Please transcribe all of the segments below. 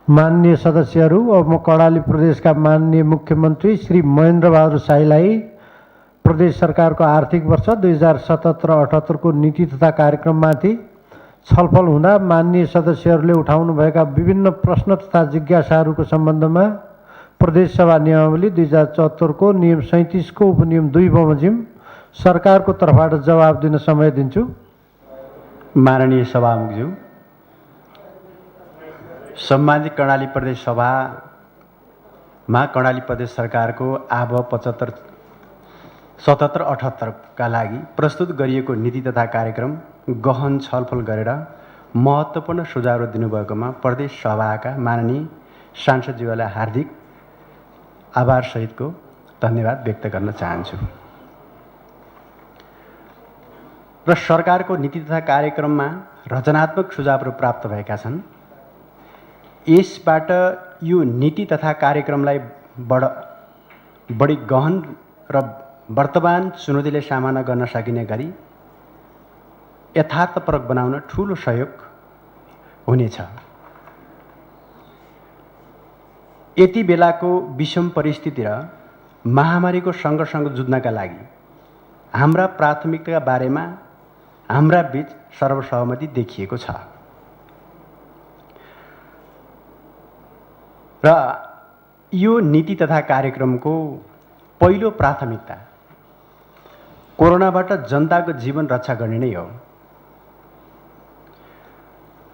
माननीय सदस्यहरू, अब म कर्णाली प्रदेशका माननीय मुख्यमन्त्री श्री महेन्द्र बहादुर शाहीलाई प्रदेश सरकारको आर्थिक वर्ष 2077-78 को नीति तथा कार्यक्रममाथि छलफल हुँदा माननीय सदस्यहरूले उठाउनुभएका विभिन्न प्रश्न तथा जिज्ञासाहरूको सम्बन्धमा प्रदेश सभा नियमावली 2074 को नियम 37 को उपनियम 2 बमोजिम सरकारको तर्फबाट जवाब दिन समय दिन्छु। माननीय सभामुखज्यू, सम्मानित कर्णाली प्रदेश सभामा कर्णाली प्रदेश सरकारको आब 77-78 का लागि प्रस्तुत गरिएको नीति तथा कार्यक्रम गहन छलफल गरेर महत्त्वपूर्ण सुझाव दिनुभएकोमा प्रदेश सभाका माननीय सांसदज्यूलाई हार्दिक आभार सहितको धन्यवाद व्यक्त गर्न चाहन्छु। र सरकारको नीति तथा कार्यक्रममा रचनात्मक सुझावहरू प्राप्त भएका छन्। यसबाट यो नीति तथा कार्यक्रमलाई बढी गहन र वर्तमान चुनौतीले सामना गर्न सकिने गरी यथार्थपरक बनाउन ठूलो सहयोग हुनेछ। यति बेलाको विषम परिस्थिति र महामारीको सङ्घर्षसँग जुझ्नका लागि हाम्रा प्राथमिकताका बारेमा हाम्रा बीच सर्वसहमति देखिएको छ र यो नीति तथा कार्यक्रमको पहिलो प्राथमिकता कोरोनाबाट जनताको जीवन रक्षा गर्ने नै हो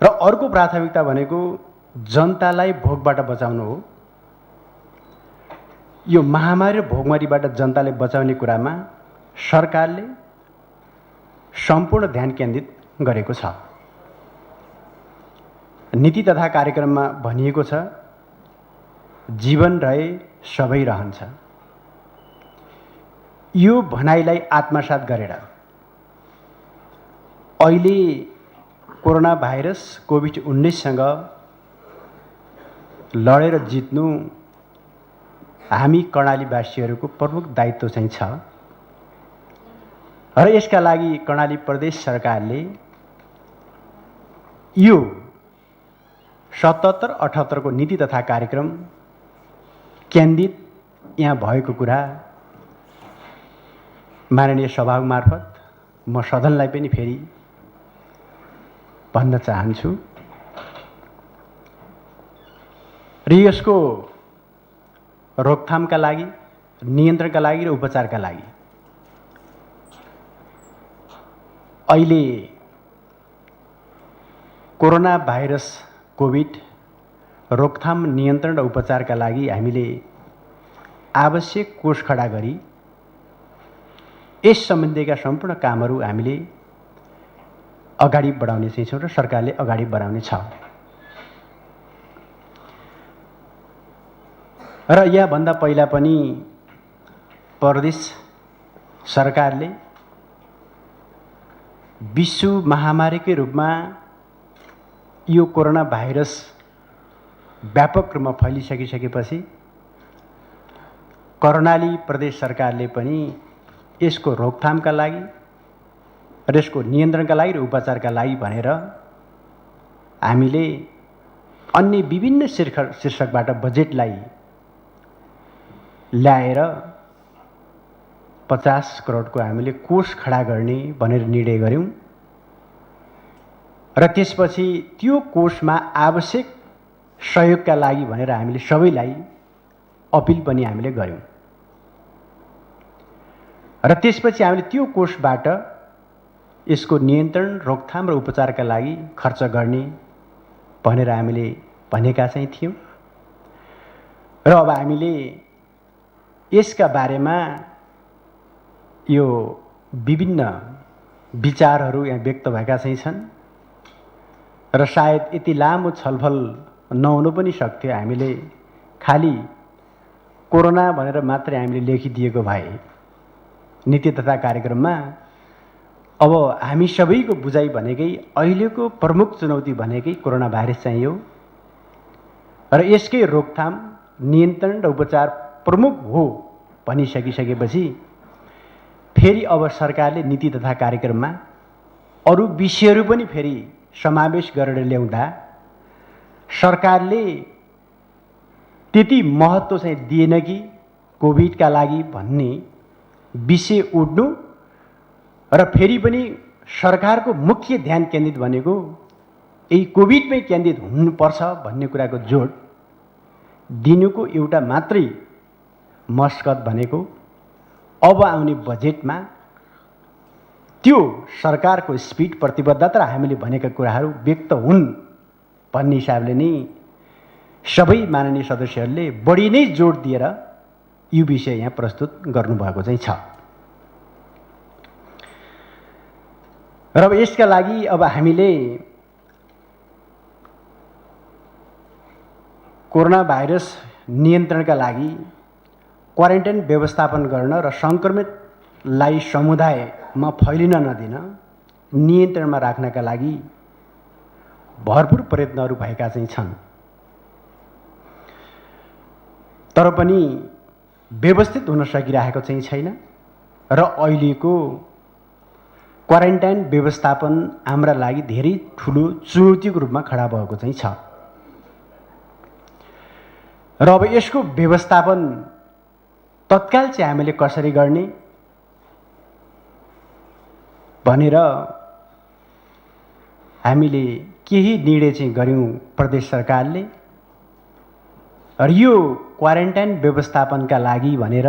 र अर्को प्राथमिकता भनेको जनतालाई भोकबाट बचाउनु हो। यो महामारी र भोकमरीबाट जनताले बचाउने कुरामा सरकारले सम्पूर्ण ध्यान केन्द्रित गरेको छ। नीति तथा कार्यक्रममा भनिएको छ, जीवन रहे सबै रहन्छ। यो भनाइलाई आत्मसात गरेर अहिले कोरोना भाइरस कोभिड-19 सँग लडेर जित्नु हामी कर्णालीवासीहरूको प्रमुख दायित्व चाहिँ छ र यसका लागि कर्णाली प्रदेश सरकारले यो 77-78 को नीति तथा कार्यक्रम केन्द्रित यहाँ भएको कुरा माननीय सभामुख मार्फत म सदनलाई पनि फेरि भन्न चाहन्छु। र यसको रोकथामका लागि, नियन्त्रणका लागि र उपचारका लागि अहिले कोरोना भाइरस कोभिड रोकथाम, नियन्त्रण र उपचारका लागि हामीले आवश्यक कोष खडा गरी यस सम्बन्धीका सम्पूर्ण कामहरू हामीले अगाडि बढाउने चाहिँ छौँ र सरकारले अगाडि बढाउने छ। र यहाँभन्दा पहिला पनि प्रदेश सरकारले विश्व महामारीकै रूपमा यो कोरोना भाइरस व्यापक रूपमा फैलिसकिसकेपछि कर्णाली प्रदेश सरकारले पनि यसको रोकथामका लागि र यसको नियन्त्रणका लागि र उपचारका लागि भनेर हामीले अन्य विभिन्न शीर्षकबाट बजेटलाई ल्याएर 50 करोडको हामीले कोष खडा गर्ने भनेर निर्णय गर्यौं र त्यसपछि त्यो कोषमा आवश्यक सहयोगका लागि भनेर हामीले सबैलाई अपिल पनि हामीले गर्यौं र त्यसपछि हामीले त्यो कोषबाट यसको नियन्त्रण, रोकथाम र उपचारका लागि खर्च गर्ने भनेर हामीले भनेका चाहिँ थियौं र अब हामीले यसका बारेमा यो विभिन्न विचारहरू यहाँ व्यक्त भएका चाहिँ छन् र सायद यति लामो छलफल नहुनु पनि सक्थ्यो। हामीले खाली कोरोना भनेर मात्रै हामीले लेखिदिएको भए नीति तथा कार्यक्रममा अब हामी सबैको बुझाइ भनेकै अहिलेको प्रमुख चुनौती भनेकै कोरोना भाइरस चाहिँ हो र यसकै रोकथाम, नियन्त्रण र उपचार प्रमुख हो भनिसकिसकेपछि फेरि अब सरकारले नीति तथा कार्यक्रममा अरू विषयहरू पनि फेरि समावेश गरेर ल्याउँदा सरकारले त्यति महत्त्व चाहिँ दिएन कि कोभिडका लागि भन्ने विषय उठ्नु र फेरि पनि सरकारको मुख्य ध्यान केन्द्रित भनेको यही कोभिडमै केन्द्रित हुनुपर्छ भन्ने कुराको जोड दिनुको एउटा मात्रै मस्कत भनेको अब आउने बजेटमा त्यो सरकारको स्पिड प्रतिबद्धता र हामीले भनेका कुराहरू व्यक्त हुन् भन्ने हिसाबले नै सबै माननीय सदस्यहरूले बढी नै जोड दिएर यो विषय यहाँ प्रस्तुत गर्नुभएको चाहिँ छ। र अब यसका लागि अब हामीले कोरोना भाइरस नियन्त्रणका लागि क्वारेन्टाइन व्यवस्थापन गर्न र सङ्क्रमितलाई समुदायमा फैलिन नदिन नियन्त्रणमा राख्नका लागि भरपूर प्रयत्नहरू भएका चाहिँ छन्। तर पनि व्यवस्थित हुन सकिरहेको चाहिँ छैन र अहिलेको क्वारेन्टाइन व्यवस्थापन हाम्रा लागि धेरै ठुलो चुनौतीको रूपमा खडा भएको चाहिँ छ। र अब यसको व्यवस्थापन तत्काल चाहिँ हामीले कसरी गर्ने भनेर हामीले केही निर्णय चाहिँ गर्यौँ प्रदेश सरकारले। र यो क्वारेन्टाइन व्यवस्थापनका लागि भनेर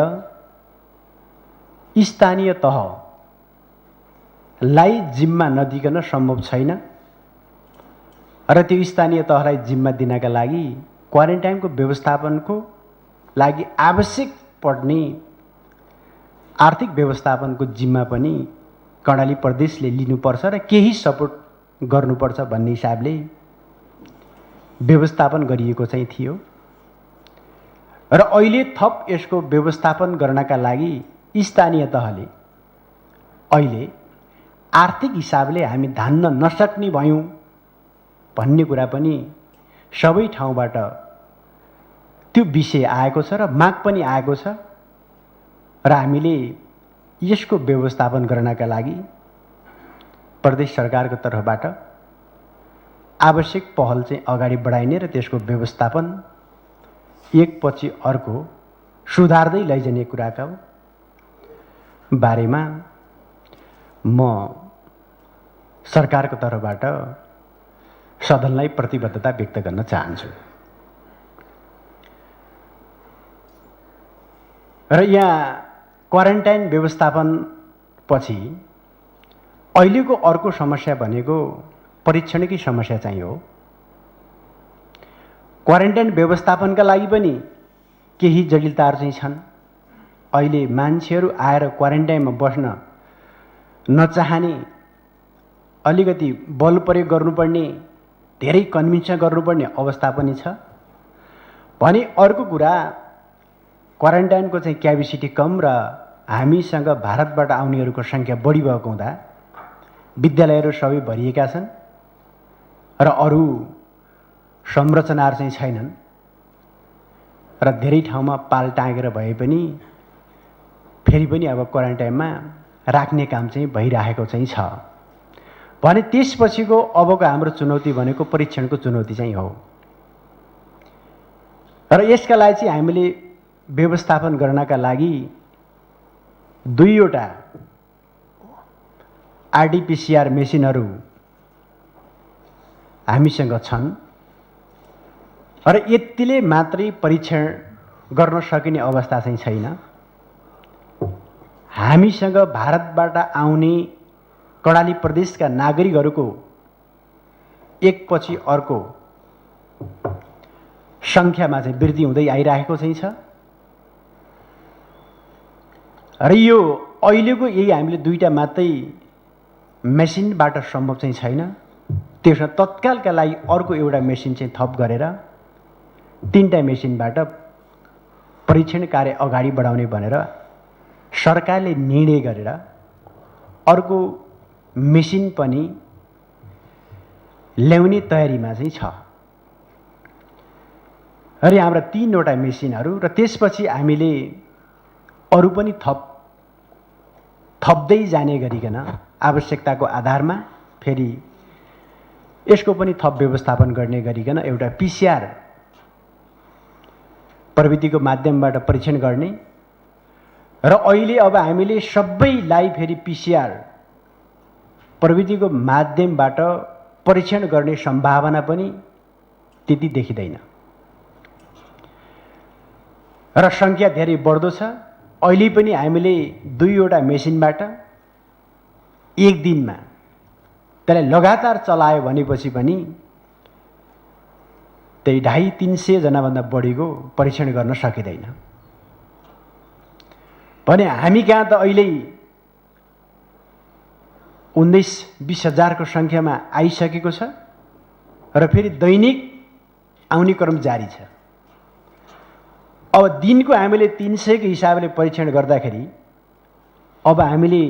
स्थानीय तहलाई जिम्मा नदिकन सम्भव छैन र त्यो स्थानीय तहलाई जिम्मा दिनका लागि क्वारेन्टाइनको व्यवस्थापनको लागि आवश्यक पर्ने आर्थिक व्यवस्थापनको जिम्मा पनि कर्णाली प्रदेशले लिनुपर्छ र केही सपोर्ट गर्नुपर्छ भन्ने हिसाबले व्यवस्थापन गरिएको चाहिँ थियो। र अहिले थप यसको व्यवस्थापन गर्नका लागि स्थानीय तहले अहिले आर्थिक हिसाबले हामी धान्न नसक्ने भयौँ भन्ने कुरा पनि सबै ठाउँबाट त्यो विषय आएको छ र माग पनि आएको छ र हामीले यसको व्यवस्थापन गर्नका लागि प्रदेश सरकारको तर्फबाट आवश्यक पहल चाहिँ अगाडि बढाइने र त्यसको व्यवस्थापन एकपछि अर्को सुधार्दै लैजाने कुराका बारेमा म सरकारको तर्फबाट सदनलाई प्रतिबद्धता व्यक्त गर्न चाहन्छु। र यहाँ क्वारेन्टाइन व्यवस्थापन पछि अहिलेको अर्को समस्या भनेको परीक्षणकै समस्या चाहिँ हो। क्वारेन्टाइन व्यवस्थापनका लागि पनि केही जटिलताहरू चाहिँ छन्। अहिले मान्छेहरू आएर क्वारेन्टाइनमा बस्न नचाहने, अलिकति बल प्रयोग गर्नुपर्ने, धेरै कन्भिन्स गर्नुपर्ने अवस्था पनि छ भने अर्को कुरा क्वारेन्टाइनको चाहिँ क्यापेसिटी कम र हामीसँग भारतबाट आउनेहरूको सङ्ख्या बढी भएको हुँदा विद्यालयहरू सबै भरिएका छन् र अरू संरचनाहरू चाहिँ छैनन् र धेरै ठाउँमा पाल टाँगेर भए पनि फेरि पनि अब क्वारेन्टाइनमा राख्ने काम चाहिँ भइरहेको चाहिँ छ भने त्यसपछिको अबको हाम्रो चुनौती भनेको परीक्षणको चुनौती चाहिँ हो। र यसका लागि चाहिँ हामीले व्यवस्थापन गर्नका लागि 2वटा आरटीपीसीआर मेसिनहरू हामीसँग छन् र यतिले मात्रै परीक्षण गर्न सकिने अवस्था चाहिँ छैन। हामीसँग भारतबाट आउने कर्णाली प्रदेशका नागरिकहरूको एकपछि अर्को सङ्ख्यामा चाहिँ वृद्धि हुँदै आइरहेको चाहिँ छ र यो अहिलेको यही हामीले 2टा मात्रै मेसिनबाट सम्भव चाहिँ छैन। त्यसमा तत्कालका लागि अर्को एउटा मेसिन चाहिँ थप गरेर 3टा मेसिनबाट परीक्षण कार्य अगाडि बढाउने भनेर सरकारले निर्णय गरेर अर्को मेसिन पनि ल्याउने तयारीमा चाहिँ छ र हाम्रा 3वटा मेसिनहरू र त्यसपछि हामीले अरू पनि थप्दै जाने गरिकन आवश्यकताको आधारमा फेरि यसको पनि थप व्यवस्थापन गर्ने गरिकन एउटा पीसीआर प्रविधिको माध्यमबाट परीक्षण गर्ने र अहिले अब हामीले सबैलाई फेरि पिसिआर प्रविधिको माध्यमबाट परीक्षण गर्ने सम्भावना पनि त्यति देखिँदैन र सङ्ख्या धेरै बढ्दो छ। अहिले पनि हामीले 2वटा मेसिनबाट एक दिनमा त्यसलाई लगातार चलायो भनेपछि पनि त्यही 250-300 जनाभन्दा बढीको परीक्षण गर्न सकिँदैन भने हामी कहाँ त अहिले 19-20 हजारको सङ्ख्यामा आइसकेको छ र फेरि दैनिक आउने क्रम जारी छ। अब दिनको हामीले 300 को हिसाबले परीक्षण गर्दाखेरि अब हामीले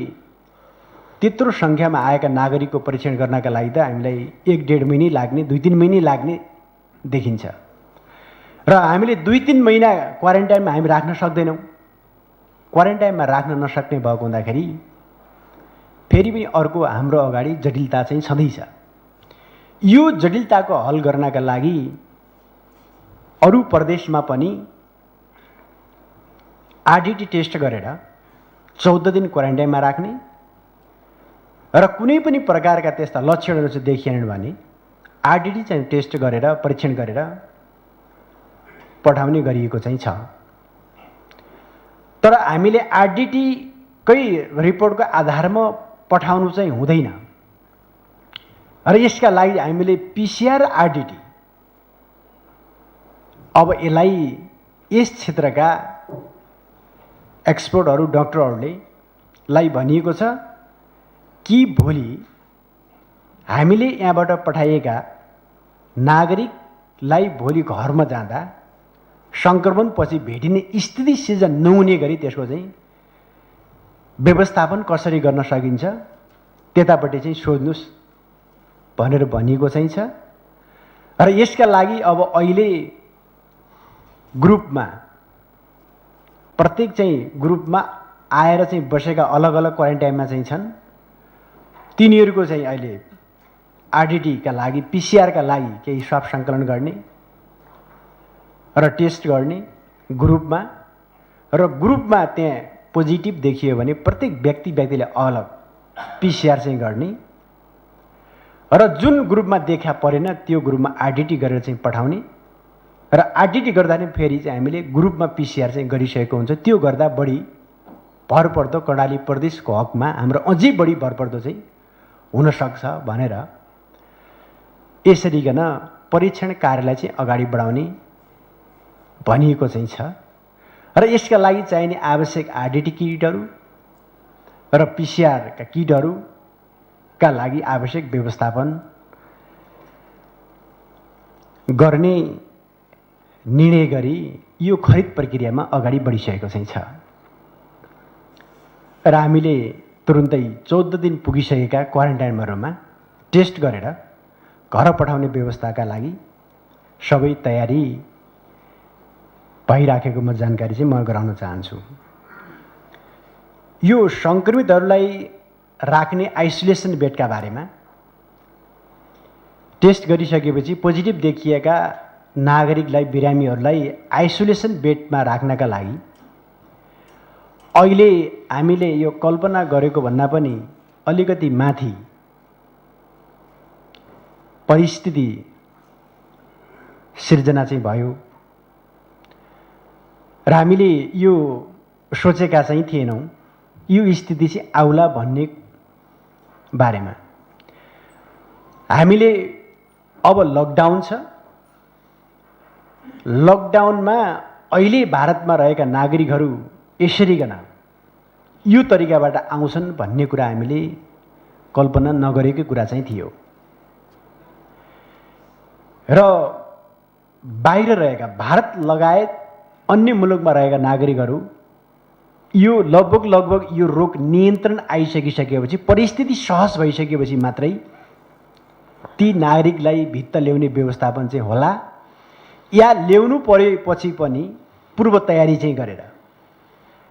त्यत्रो सङ्ख्यामा आएका नागरिकको परीक्षण गर्नका लागि त हामीलाई 1-1.5 महिना लाग्ने, 2-3 महिना लाग्ने देखिन्छ र हामीले 2-3 महिना क्वारेन्टाइनमा हामी राख्न सक्दैनौँ। क्वारेन्टाइनमा राख्न नसक्ने भएको हुँदाखेरि फेरि पनि अर्को हाम्रो अगाडि जटिलता चाहिँ छँदैछ। यो जटिलताको हल गर्नका लागि अरू प्रदेशमा पनि आरडिटी टेस्ट गरेर 14 दिन क्वारेन्टाइनमा राख्ने र कुनै पनि प्रकारका त्यस्ता लक्षणहरू चाहिँ देखिएनन् भने आरडिटी चाहिँ टेस्ट गरेर परीक्षण गरेर पठाउने गरिएको चाहिँ छ। तर हामीले आरडिटीकै रिपोर्टको आधारमा पठाउनु चाहिँ हुँदैन र यसका लागि हामीले पिसिआर आरडिटी अब यसलाई यस क्षेत्रका एक्सपर्टहरू डाक्टरहरूलाई भनिएको छ कि भोलि हामीले यहाँबाट पठाइएका नागरिकलाई भोलि घरमा जाँदा सङ्क्रमण पछि भेटिने स्थिति सिर्जना नहुने गरी त्यसको चाहिँ व्यवस्थापन कसरी गर्न सकिन्छ त्यतापट्टि चाहिँ सोध्नुस् भनेर भनिएको चाहिँ छ। र यसका लागि अब अहिले ग्रुपमा प्रत्येक चाहिँ ग्रुपमा आएर चाहिँ बसेका अलग अलग क्वारेन्टाइनमा चाहिँ छन् तिनीहरूको चाहिँ अहिले आरडिटीका लागि पिसिआरका लागि केही स्वाब सङ्कलन गर्ने र टेस्ट गर्ने ग्रुपमा र ग्रुपमा त्यहाँ पोजिटिभ देखियो भने प्रत्येक व्यक्तिले अलग पिसिआर चाहिँ गर्ने र जुन ग्रुपमा देखा परेन त्यो ग्रुपमा आरडिटी गरेर चाहिँ पठाउने र आरडिटी गर्दा नि फेरि चाहिँ हामीले ग्रुपमा पिसिआर चाहिँ गरिसकेको हुन्छ। त्यो गर्दा बढी भरपर्दो कर्णाली प्रदेशको हकमा हाम्रो अझै बढी भरपर्दो चाहिँ हुनसक्छ भनेर यसरीकन परीक्षण कार्यलाई चाहिँ अगाडि बढाउने भनिएको चाहिँ छ र यसका लागि चाहिने आवश्यक आरडिटी किटहरू र पिसिआरका किटहरूका लागि आवश्यक व्यवस्थापन गर्ने निर्णय गरी यो खरिद प्रक्रियामा अगाडि बढिसकेको चाहिँ छ र हामीले तुरुन्तै 14 दिन पुगिसकेका क्वारेन्टाइनहरूमा टेस्ट गरेर घर पठाउने व्यवस्थाका लागि सबै तयारी भइराखेको म जानकारी चाहिँ म गराउन चाहन्छु। यो सङ्क्रमितहरूलाई राख्ने आइसोलेसन बेडका बारेमा टेस्ट गरिसकेपछि पोजिटिभ देखिएका नागरिकलाई बिरामीहरूलाई आइसोलेसन बेडमा राख्नका लागि अहिले हामीले यो कल्पना गरेको भन्दा पनि अलिकति माथि परिस्थिति सिर्जना चाहिँ भयो र हामीले यो सोचेका चाहिँ थिएनौँ यो स्थिति चाहिँ आउला भन्ने बारेमा। हामीले अब लकडाउन छ, लकडाउनमा अहिले भारतमा रहेका नागरिकहरू यसरीकन यो तरिकाबाट आउँछन् भन्ने कुरा हामीले कल्पना नगरेकै कुरा चाहिँ थियो र बाहिर रहेका भारत लगायत अन्य मुलुकमा रहेका नागरिकहरू यो लगभग यो रोग नियन्त्रण आइसकिसकेपछि परिस्थिति सहज भइसकेपछि मात्रै ती नागरिकलाई भित्र ल्याउने व्यवस्थापन चाहिँ होला या ल्याउनु परेपछि पनि पूर्व तयारी चाहिँ गरेर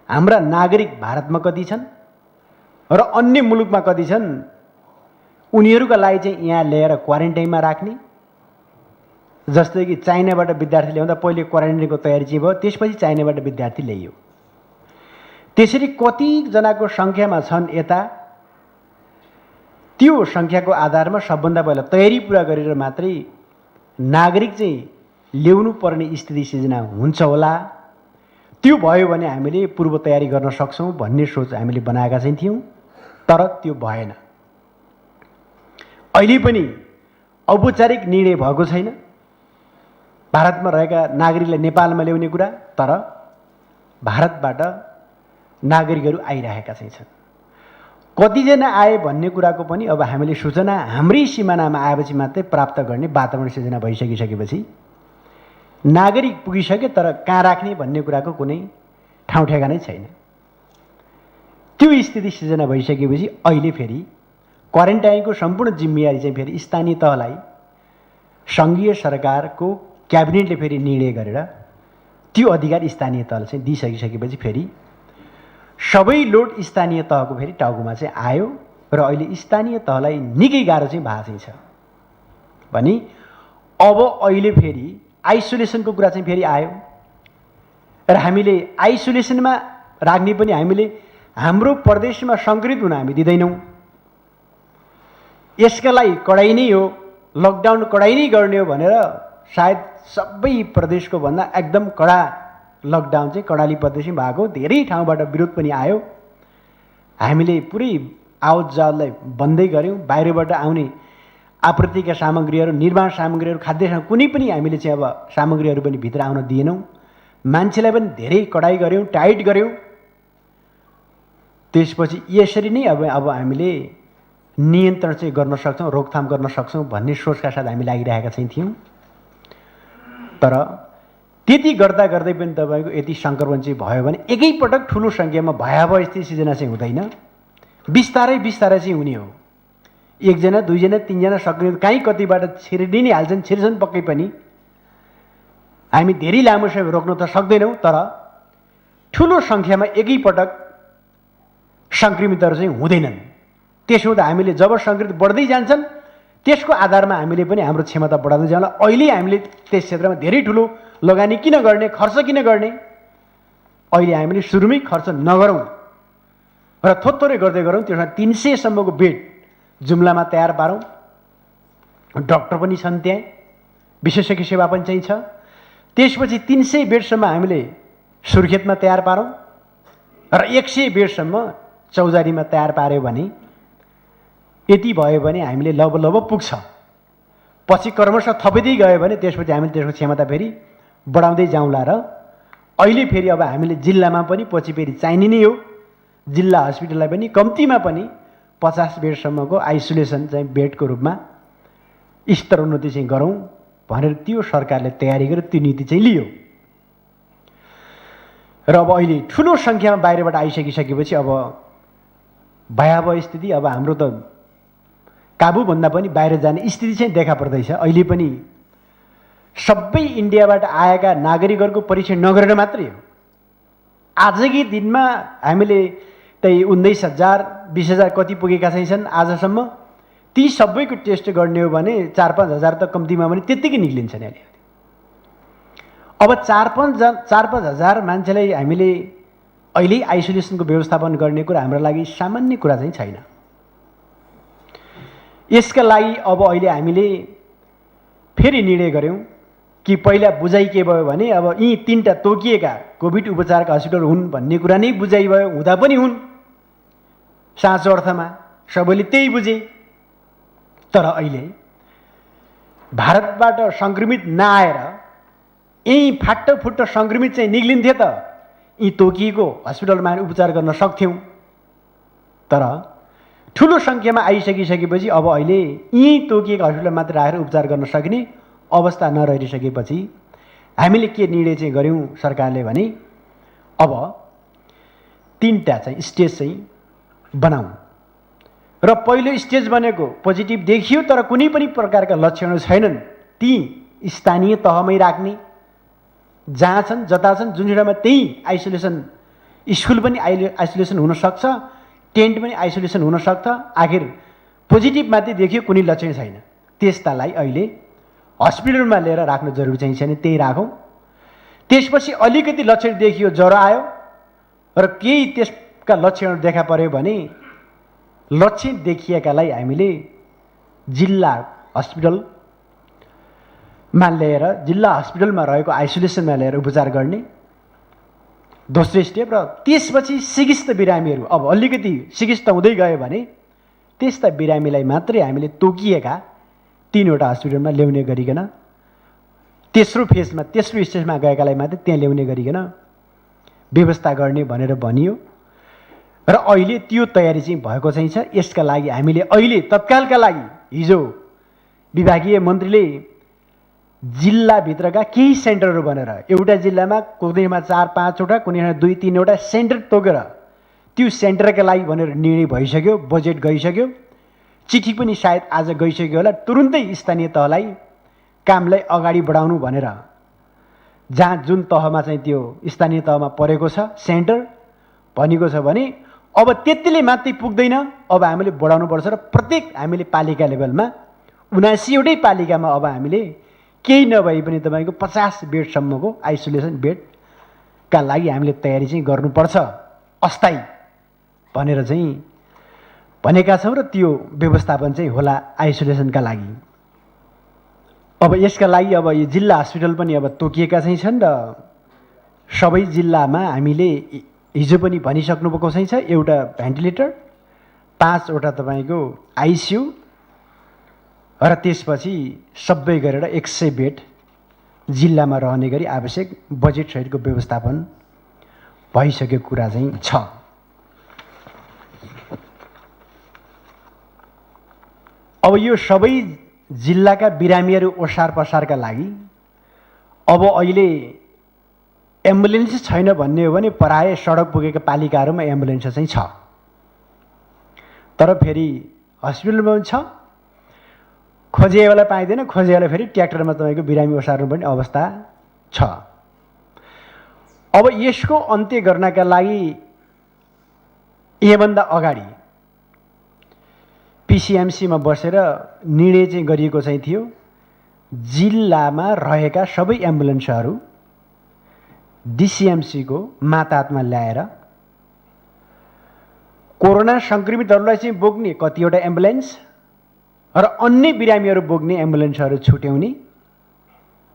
हाम्रा नागरिक भारतमा कति छन् र अन्य मुलुकमा कति छन् उनीहरूका लागि चाहिँ यहाँ ल्याएर क्वारेन्टाइनमा राख्ने जस्तै कि चाइनाबाट विद्यार्थी ल्याउँदा पहिले क्वारेन्टाइनको तयारी चाहिँ भयो, त्यसपछि चाइनाबाट विद्यार्थी ल्याइयो। त्यसरी कतिजनाको सङ्ख्यामा छन् यता, त्यो सङ्ख्याको आधारमा सबभन्दा पहिला तयारी पुरा गरेर मात्रै नागरिक चाहिँ ल्याउनु पर्ने स्थिति सिर्जना हुन्छ होला। त्यो भयो भने हामीले पूर्व तयारी गर्न सक्छौँ भन्ने सोच हामीले बनाएका चाहिँ थियौँ, तर त्यो भएन। अहिले पनि औपचारिक निर्णय भएको छैन भारतमा रहेका नागरिकलाई नेपालमा ल्याउने कुरा, तर भारतबाट नागरिकहरू आइरहेका चाहिँ छन्। कतिजना आए भन्ने कुराको पनि अब हामीले सूचना हाम्रै सिमानामा आएपछि मात्रै प्राप्त गर्ने वातावरण सिर्जना भइसकिसकेपछि नागरिक पुगिसके तर कहाँ राख्ने भन्ने कुराको कुनै ठाउँ ठेगानै छैन। त्यो स्थिति सिर्जना भइसकेपछि अहिले फेरि क्वारेन्टाइनको सम्पूर्ण जिम्मेवारी चाहिँ फेरि स्थानीय तहलाई सङ्घीय सरकारको क्याबिनेटले फेरि निर्णय गरेर त्यो अधिकार स्थानीय तहलाई चाहिँ दिइसकिसकेपछि फेरि सबै लोड स्थानीय तहको फेरि टाउकोमा चाहिँ आयो र अहिले स्थानीय तहलाई निकै गाह्रो चाहिँ भएको चाहिँ छ। भने अब अहिले फेरि आइसोलेसनको कुरा चाहिँ फेरि आयो र हामीले आइसोलेसनमा राख्ने पनि हामीले हाम्रो प्रदेशमा सङ्क्रमित हुन हामी दिँदैनौँ। यसका लागि कडाइ नै हो, लकडाउन कडाइ नै गर्ने हो भनेर सायद सबै प्रदेशको भन्दा एकदम कडा लकडाउन चाहिँ कर्णाली प्रदेशमै भएको, धेरै ठाउँबाट विरोध पनि आयो। हामीले पुरै आवत जावतलाई बन्दै गऱ्यौँ। बाहिरबाट आउने आपूर्तिका सामग्रीहरू, निर्माण सामग्रीहरू, खाद्य सामग्री कुनै पनि हामीले चाहिँ अब सामग्रीहरू पनि भित्र आउन दिएनौँ। मान्छेलाई पनि धेरै कडाइ गऱ्यौँ, टाइट गऱ्यौँ। त्यसपछि यसरी नै अब हामीले नियन्त्रण चाहिँ गर्न सक्छौँ, रोकथाम गर्न सक्छौँ भन्ने सोचका साथ हामी लागिरहेका चाहिँ थियौँ। तर त्यति गर्दा गर्दै पनि तपाईँको यति सङ्क्रमण चाहिँ भयो भने एकैपटक ठुलो सङ्ख्यामा भयावह स्थिति सिर्जना चाहिँ हुँदैन, बिस्तारै बिस्तारै चाहिँ हुने हो। एकजना, दुईजना, तीनजना सङ्क्रमित कहीँ कतिबाट छिर्ने नै हाल्छन्, छिर्छन् पक्कै पनि। हामी धेरै लामो समय रोक्न त सक्दैनौँ, तर ठुलो सङ्ख्यामा एकैपटक सङ्क्रमितहरू चाहिँ हुँदैनन्। त्यसो हुँदा हामीले जब सङ्क्रमित बढ्दै जान्छन् त्यसको आधारमा हामीले पनि हाम्रो क्षमता बढाउँदै जाउँला। अहिले हामीले त्यस क्षेत्रमा धेरै ठुलो लगानी किन गर्ने, खर्च किन गर्ने? अहिले हामीले सुरुमै खर्च नगरौँ र थोत्थोरै गर्दै गरौँ। त्यसमा 300 सम्मको बेड जुम्लामा तयार पारौँ। डक्टर पनि छन् त्यहाँ, विशेषज्ञ सेवा पनि चाहिँ छ। त्यसपछि 300 बेडसम्म हामीले सुर्खेतमा तयार पारौँ र 100 बेडसम्म चौजारीमा तयार पार्यो भने यति भयो भने हामीले लब लब पुग्छ। पछि क्रमशः थपिँदै गयो भने त्यसपछि हामीले त्यसको क्षमता फेरि बढाउँदै जाउँला। र अहिले फेरि अब हामीले जिल्लामा पनि पछि फेरि चाहिने नै हो। जिल्ला हस्पिटललाई पनि कम्तीमा पनि 50 बेडसम्मको आइसोलेसन चाहिँ बेडको रूपमा स्तरोन्नति चाहिँ गरौँ भनेर त्यो सरकारले तयारी गरेर त्यो नीति चाहिँ लियो। र अब अहिले ठुलो सङ्ख्यामा बाहिरबाट आइसकिसकेपछि अब भयावह स्थिति, अब हाम्रो त काबुभन्दा पनि बाहिर जाने स्थिति चाहिँ देखा पर्दैछ। अहिले पनि सबै इन्डियाबाट आएका नागरिकहरूको परीक्षण नगरेर मात्रै हो। आजकै दिनमा हामीले त्यही 19,000 20,000 कति पुगेका चाहिँ छन् आजसम्म। ती सबैको टेस्ट गर्ने हो भने 4-5 हजार त कम्तीमा पनि त्यत्तिकै निक्लिन्छ नि। अब 4-5 हजार मान्छेलाई हामीले अहिले आइसोलेसनको व्यवस्थापन गर्ने कुरा हाम्रो लागि सामान्य कुरा चाहिँ छैन। यसका लागि अब अहिले हामीले फेरि निर्णय गऱ्यौँ कि पहिला बुझाइ के भयो भने अब यी 3टा तोकिएका कोभिड उपचारका हस्पिटल हुन् भन्ने कुरा नै बुझाइ भयो। हुँदा पनि हुन्, साँचो अर्थमा सबैले त्यही बुझे। तर अहिले भारतबाट सङ्क्रमित नआएर यहीँ फाट्टफुट्ट सङ्क्रमित चाहिँ निक्लिन्थे त यी तोकिएको हस्पिटलमा उपचार गर्न सक्थ्यौँ। तर ठुलो सङ्ख्यामा आइसकिसकेपछि अब अहिले यी तोकिएको हस्पिटल मात्र राखेर उपचार गर्न सक्ने अवस्था नरहिसकेपछि हामीले के निर्णय चाहिँ गऱ्यौँ सरकारले भने अब 3टा चाहिँ स्टेज चाहिँ बनाऊँ। र पहिलो स्टेज बनेको पोजिटिभ देखियो तर कुनै पनि प्रकारका लक्षणहरू छैनन्, ती स्थानीय तहमै राख्ने, जहाँ छन् जता छन् जुन ठाउँमा त्यही आइसोलेसन, स्कुल पनि आइसोलेसन हुनसक्छ, टेन्ट पनि आइसोलेसन हुनसक्छ। आखिर पोजिटिभ मात्रै देखियो, कुनै लक्षण छैन, त्यस्तालाई अहिले हस्पिटलमा लिएर राख्नु जरुरी चाहिँ छैन, त्यही राखौँ। त्यसपछि अलिकति लक्षण देखियो, ज्वरो आयो र केही त्यसका लक्षणहरू देखा पर्यो भने लक्षण देखिएकालाई हामीले जिल्ला हस्पिटलमा लिएर जिल्ला हस्पिटलमा रहेको आइसोलेसनमा लिएर उपचार गर्ने दोस्रो स्टेप। र त्यसपछि सिकिस्त बिरामीहरू अब अलिकति सिकिस्त हुँदै गयो भने त्यस्ता बिरामीलाई मात्रै हामीले तोकिएका 3वटा हस्पिटलमा ल्याउने गरिकन तेस्रो फेजमा तेस्रो स्टेजमा गएकालाई मात्रै त्यहाँ ल्याउने गरिकन व्यवस्था गर्ने भनेर भनियो। र अहिले त्यो तयारी चाहिँ भएको चाहिँ छ। यसका लागि हामीले अहिले तत्कालका लागि हिजो विभागीय मन्त्रीले जिल्लाभित्रका केही सेन्टरहरू बनेर एउटा जिल्लामा कुनैमा 4-5वटा कुनैमा 2-3वटा सेन्टर तोकेर त्यो सेन्टरका लागि भनेर निर्णय भइसक्यो, बजेट गइसक्यो, चिठी पनि सायद आज गइसक्यो होला। तुरुन्तै स्थानीय तहलाई कामलाई अगाडि बढाउनु भनेर जहाँ जुन तहमा चाहिँ त्यो स्थानीय तहमा परेको छ सेन्टर भनेको छ भने अब त्यतिले मात्रै पुग्दैन, अब हामीले बढाउनुपर्छ र प्रत्येक हामीले पालिका लेभलमा 79वटै पालिकामा अब हामीले केही नभए पनि तपाईँको 50 बेडसम्मको आइसोलेसन बेडका लागि हामीले तयारी चाहिँ गर्नुपर्छ अस्थायी भनेर चाहिँ भनेका छौँ। र त्यो व्यवस्थापन चाहिँ होला आइसोलेसनका लागि। अब यसका लागि अब यो जिल्ला हस्पिटल पनि अब तोकिएका चाहिँ छन् र सबै जिल्लामा हामीले हिजो पनि भनिसक्नुभएको चाहिँ छ, एउटा भेन्टिलेटर, 5वटा तपाईँको आइसियु र त्यसपछि सबै गरेर 100 बेड जिल्लामा रहने गरी आवश्यक बजेट सहितको व्यवस्थापन भइसकेको कुरा चाहिँ छ। अब यो सबै जिल्लाका बिरामीहरू ओसार पसारका लागि अब अहिले एम्बुलेन्स छैन भन्ने हो भने प्राय सडक पुगेका पालिकाहरूमा एम्बुलेन्स चाहिँ छ, तर फेरि हस्पिटलमा पनि छ, खोजेवाला पाइँदैन, खोजेवाला फेरि ट्र्याक्टरमा तपाईँको बिरामी ओसार्नुपर्ने अवस्था छ। अब यसको अन्त्य गर्नका लागि योभन्दा अगाडि पिसिएमसीमा बसेर निर्णय चाहिँ गरिएको चाहिँ थियो, जिल्लामा रहेका सबै एम्बुलेन्सहरू डिसिएमसीको मातहतमा ल्याएर कोरोना सङ्क्रमितहरूलाई चाहिँ बोक्ने कतिवटा एम्बुलेन्स र अन्य बिरामीहरू बोक्ने एम्बुलेन्सहरू छुट्याउने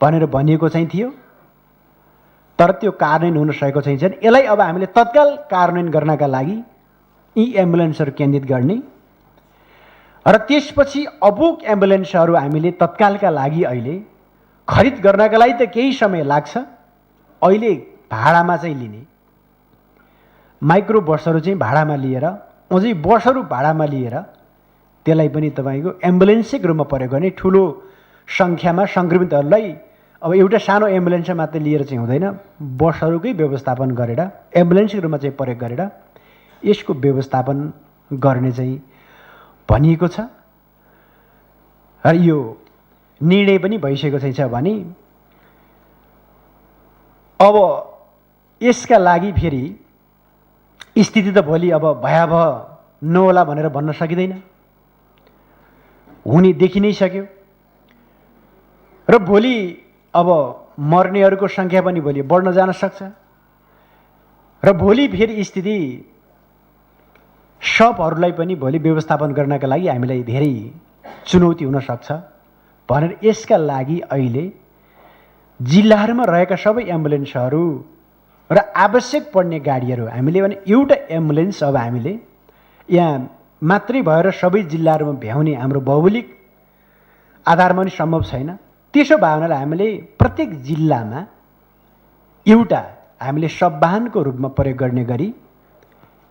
भनेर भनिएको चाहिँ थियो, तर त्यो कार्यान्वयन हुन सकेको चाहिँ छैन। यसलाई अब हामीले तत्काल कार्यान्वयन गर्नका लागि यी एम्बुलेन्सहरू केन्द्रित गर्ने र त्यसपछि अबुक एम्बुलेन्सहरू हामीले तत्कालका लागि अहिले खरिद गर्नका लागि त केही समय लाग्छ। अहिले भाडामा चाहिँ लिने माइक्रो बसहरू चाहिँ भाडामा लिएर अझै बसहरू भाडामा लिएर त्यसलाई पनि तपाईँको एम्बुलेन्सकै रूपमा प्रयोग गर्ने, ठुलो सङ्ख्यामा सङ्क्रमितहरूलाई अब एउटा सानो एम्बुलेन्स मात्रै लिएर चाहिँ हुँदैन, बसहरूकै व्यवस्थापन गरेर एम्बुलेन्सकै रूपमा चाहिँ प्रयोग गरेर यसको व्यवस्थापन गर्ने चाहिँ भनिएको छ। र यो निर्णय पनि भइसकेको चाहिँ छ भने अब यसका लागि फेरि स्थिति त भोलि अब भयावह नहोला भनेर भन्न सकिँदैन, हुने देखि नै सक्यो र भोलि अब मर्नेहरूको सङ्ख्या पनि भोलि बढ्न जान सक्छ र भोलि फेरि स्थिति सबहरूलाई पनि भोलि व्यवस्थापन गर्नका लागि हामीलाई धेरै चुनौती हुन सक्छ भनेर यसका लागि अहिले जिल्लाहरूमा रहेका सबै एम्बुलेन्सहरू र आवश्यक पर्ने गाडीहरू हामीले भने एउटा एम्बुलेन्स अब हामीले यहाँ मात्रै भएर सबै जिल्लाहरूमा भ्याउने हाम्रो भौगोलिक आधारमा पनि सम्भव छैन। त्यसो भावनालाई हामीले प्रत्येक जिल्लामा एउटा हामीले सबवाहनको रूपमा प्रयोग गर्ने गरी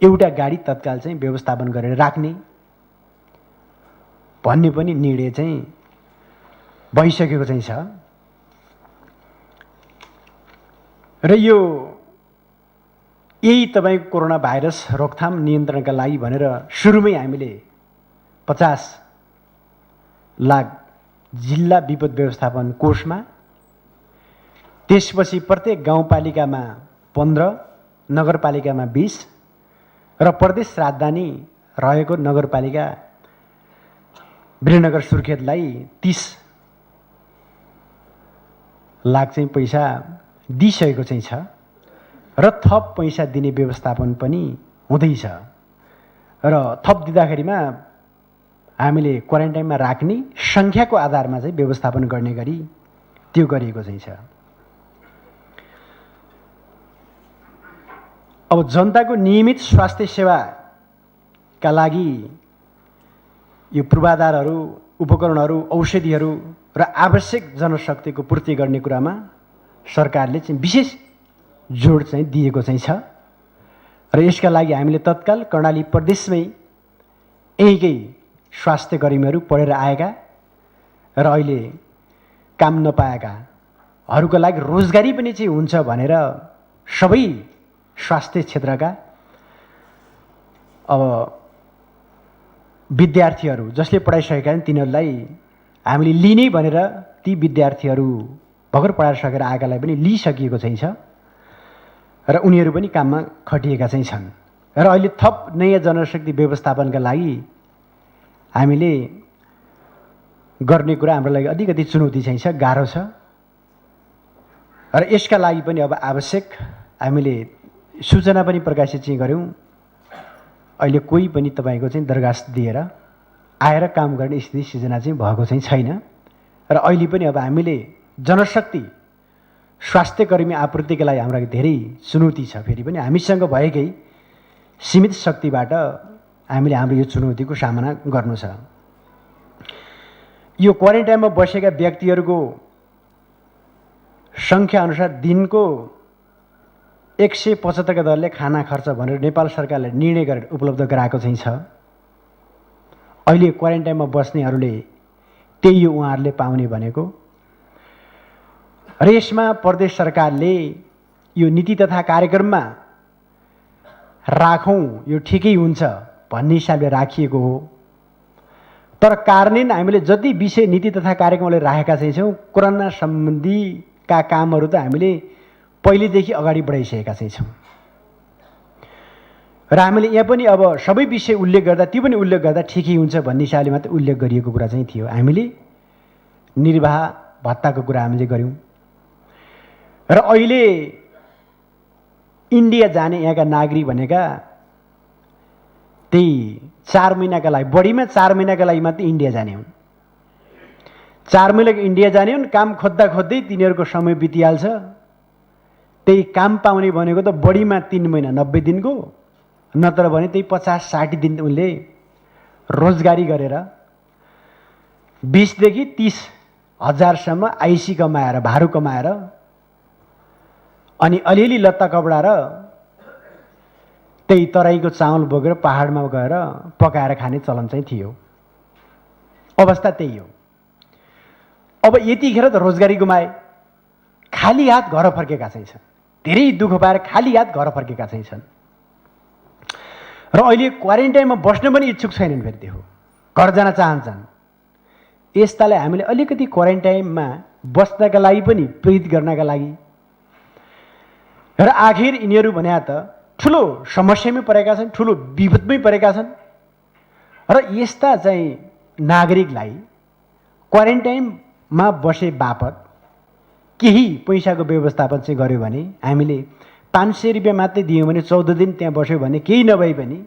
एउटा गाडी तत्काल चाहिँ व्यवस्थापन गरेर राख्ने भन्ने पनि निर्णय चाहिँ भइसकेको चाहिँ छ। र यो यही तपाईँको कोरोना भाइरस रोकथाम नियन्त्रणका लागि भनेर सुरुमै हामीले 50 लाख जिल्ला विपद व्यवस्थापन कोषमा, त्यसपछि प्रत्येक गाउँपालिकामा 15, नगरपालिकामा 20 र प्रदेश राजधानी रहेको नगरपालिका वीरनगर सुर्खेतलाई 30 लाख चाहिँ पैसा दिइसकेको चाहिँ छ र थप पैसा दिने व्यवस्थापन पनि हुँदैछ र थप दिँदाखेरिमा हामीले क्वारेन्टाइनमा राख्ने सङ्ख्याको आधारमा चाहिँ व्यवस्थापन गर्ने गरी त्यो गरिएको चाहिँ छ। अब जनताको नियमित स्वास्थ्य सेवाका लागि यो पूर्वाधारहरू, उपकरणहरू, औषधिहरू र आवश्यक जनशक्तिको पूर्ति गर्ने कुरामा सरकारले चाहिँ विशेष जोड चाहिँ दिएको चाहिँ छ र यसका लागि हामीले तत्काल कर्णाली प्रदेशमै यहीँकै स्वास्थ्य कर्मीहरू पढेर आएका र अहिले काम नपाएकाहरूका लागि रोजगारी पनि चाहिँ हुन्छ भनेर सबै स्वास्थ्य क्षेत्रका अब विद्यार्थीहरू जसले पढाइसकेका छन् तिनीहरूलाई हामीले लिने भनेर ती विद्यार्थीहरू भर्खर पढाएर सकेर आएकालाई पनि लिइसकिएको चाहिँ छ र उनीहरू पनि काममा खटिएका चाहिँ छन् र अहिले थप नयाँ जनशक्ति व्यवस्थापनका लागि हामीले गर्ने कुरा हाम्रो लागि अलिकति चुनौती चाहिँ छ, गाह्रो छ र यसका लागि पनि अब आवश्यक हामीले सूचना पनि प्रकाशित चाहिँ गऱ्यौँ। अहिले कोही पनि तपाईँको चाहिँ दरखास्त दिएर आएर काम गर्ने स्थिति सिर्जना चाहिँ भएको चाहिँ छैन र अहिले पनि अब हामीले जनशक्ति स्वास्थ्य कर्मी आपूर्तिका लागि हाम्रो धेरै चुनौती छ। फेरि पनि हामीसँग भएकै सीमित शक्तिबाट हामीले हाम्रो यो चुनौतीको सामना गर्नु छ। यो क्वारेन्टाइनमा बसेका व्यक्तिहरूको सङ्ख्या अनुसार दिनको 175 दरले खाना खर्च भनेर नेपाल सरकारले निर्णय गरेर उपलब्ध गराएको चाहिँ छ। अहिले क्वारेन्टाइनमा बस्नेहरूले त्यही हो उहाँहरूले पाउने भनेको र यसमा प्रदेश सरकारले यो नीति तथा कार्यक्रममा राखौँ यो ठिकै हुन्छ भन्ने हिसाबले राखिएको हो। तर कार्यान्वयन हामीले जति विषय नीति तथा कार्यक्रमले राखेका चाहिँ छौँ कोरोना सम्बन्धीका कामहरू त हामीले पहिलेदेखि अगाडि बढाइसकेका चाहिँ छौँ र हामीले यहाँ पनि अब सबै विषय उल्लेख गर्दा त्यो पनि उल्लेख गर्दा ठिकै हुन्छ भन्ने हिसाबले मात्रै उल्लेख गरिएको कुरा चाहिँ थियो। हामीले निर्वाह भत्ताको कुरा हामीले गऱ्यौँ र अहिले इन्डिया जाने यहाँका नागरिक भनेका त्यही 4 महिनाका लागि, बढीमा 4 महिनाका लागि मात्रै इन्डिया जाने हुन्। 4 महिनाको इन्डिया जाने हुन्, काम खोज्दा खोज्दै तिनीहरूको समय बितिहाल्छ। त्यही काम पाउने भनेको त बढीमा 3 महिना 90 दिनको, नत्र भने त्यही 50-60 दिन उनले रोजगारी गरेर 20 देखि 30 हजारसम्म आइसी कमाएर, भारू कमाएर अनि अलिअलि लत्ता कपडा र त्यही तराईको चामल बोकेर पहाडमा गएर पकाएर खाने चलन चाहिँ थियो। अवस्था त्यही हो। अब यतिखेर त रोजगारी गुमाए, खाली हात घर फर्केका चाहिँ छन्, धेरै दुःख पाएर खाली हात घर फर्केका चाहिँ छन् र अहिले क्वारेन्टाइनमा बस्न पनि इच्छुक छैनन्। फेरि त्यो घर जान चाहन्छन्। यस्तालाई हामीले अलिकति क्वारेन्टाइनमा बस्नका लागि पनि प्रेरित गर्नका लागि र आखिर यिनीहरू भने त ठुलो समस्यामै परेका छन्, ठुलो विपदमै परेका छन् र यस्ता चाहिँ नागरिकलाई क्वारेन्टाइनमा बसे बापत केही पैसाको व्यवस्थापन चाहिँ गर्यो भने हामीले 500 रुपियाँ मात्रै दियौँ भने 14 दिन त्यहाँ बस्यो भने केही नभई पनि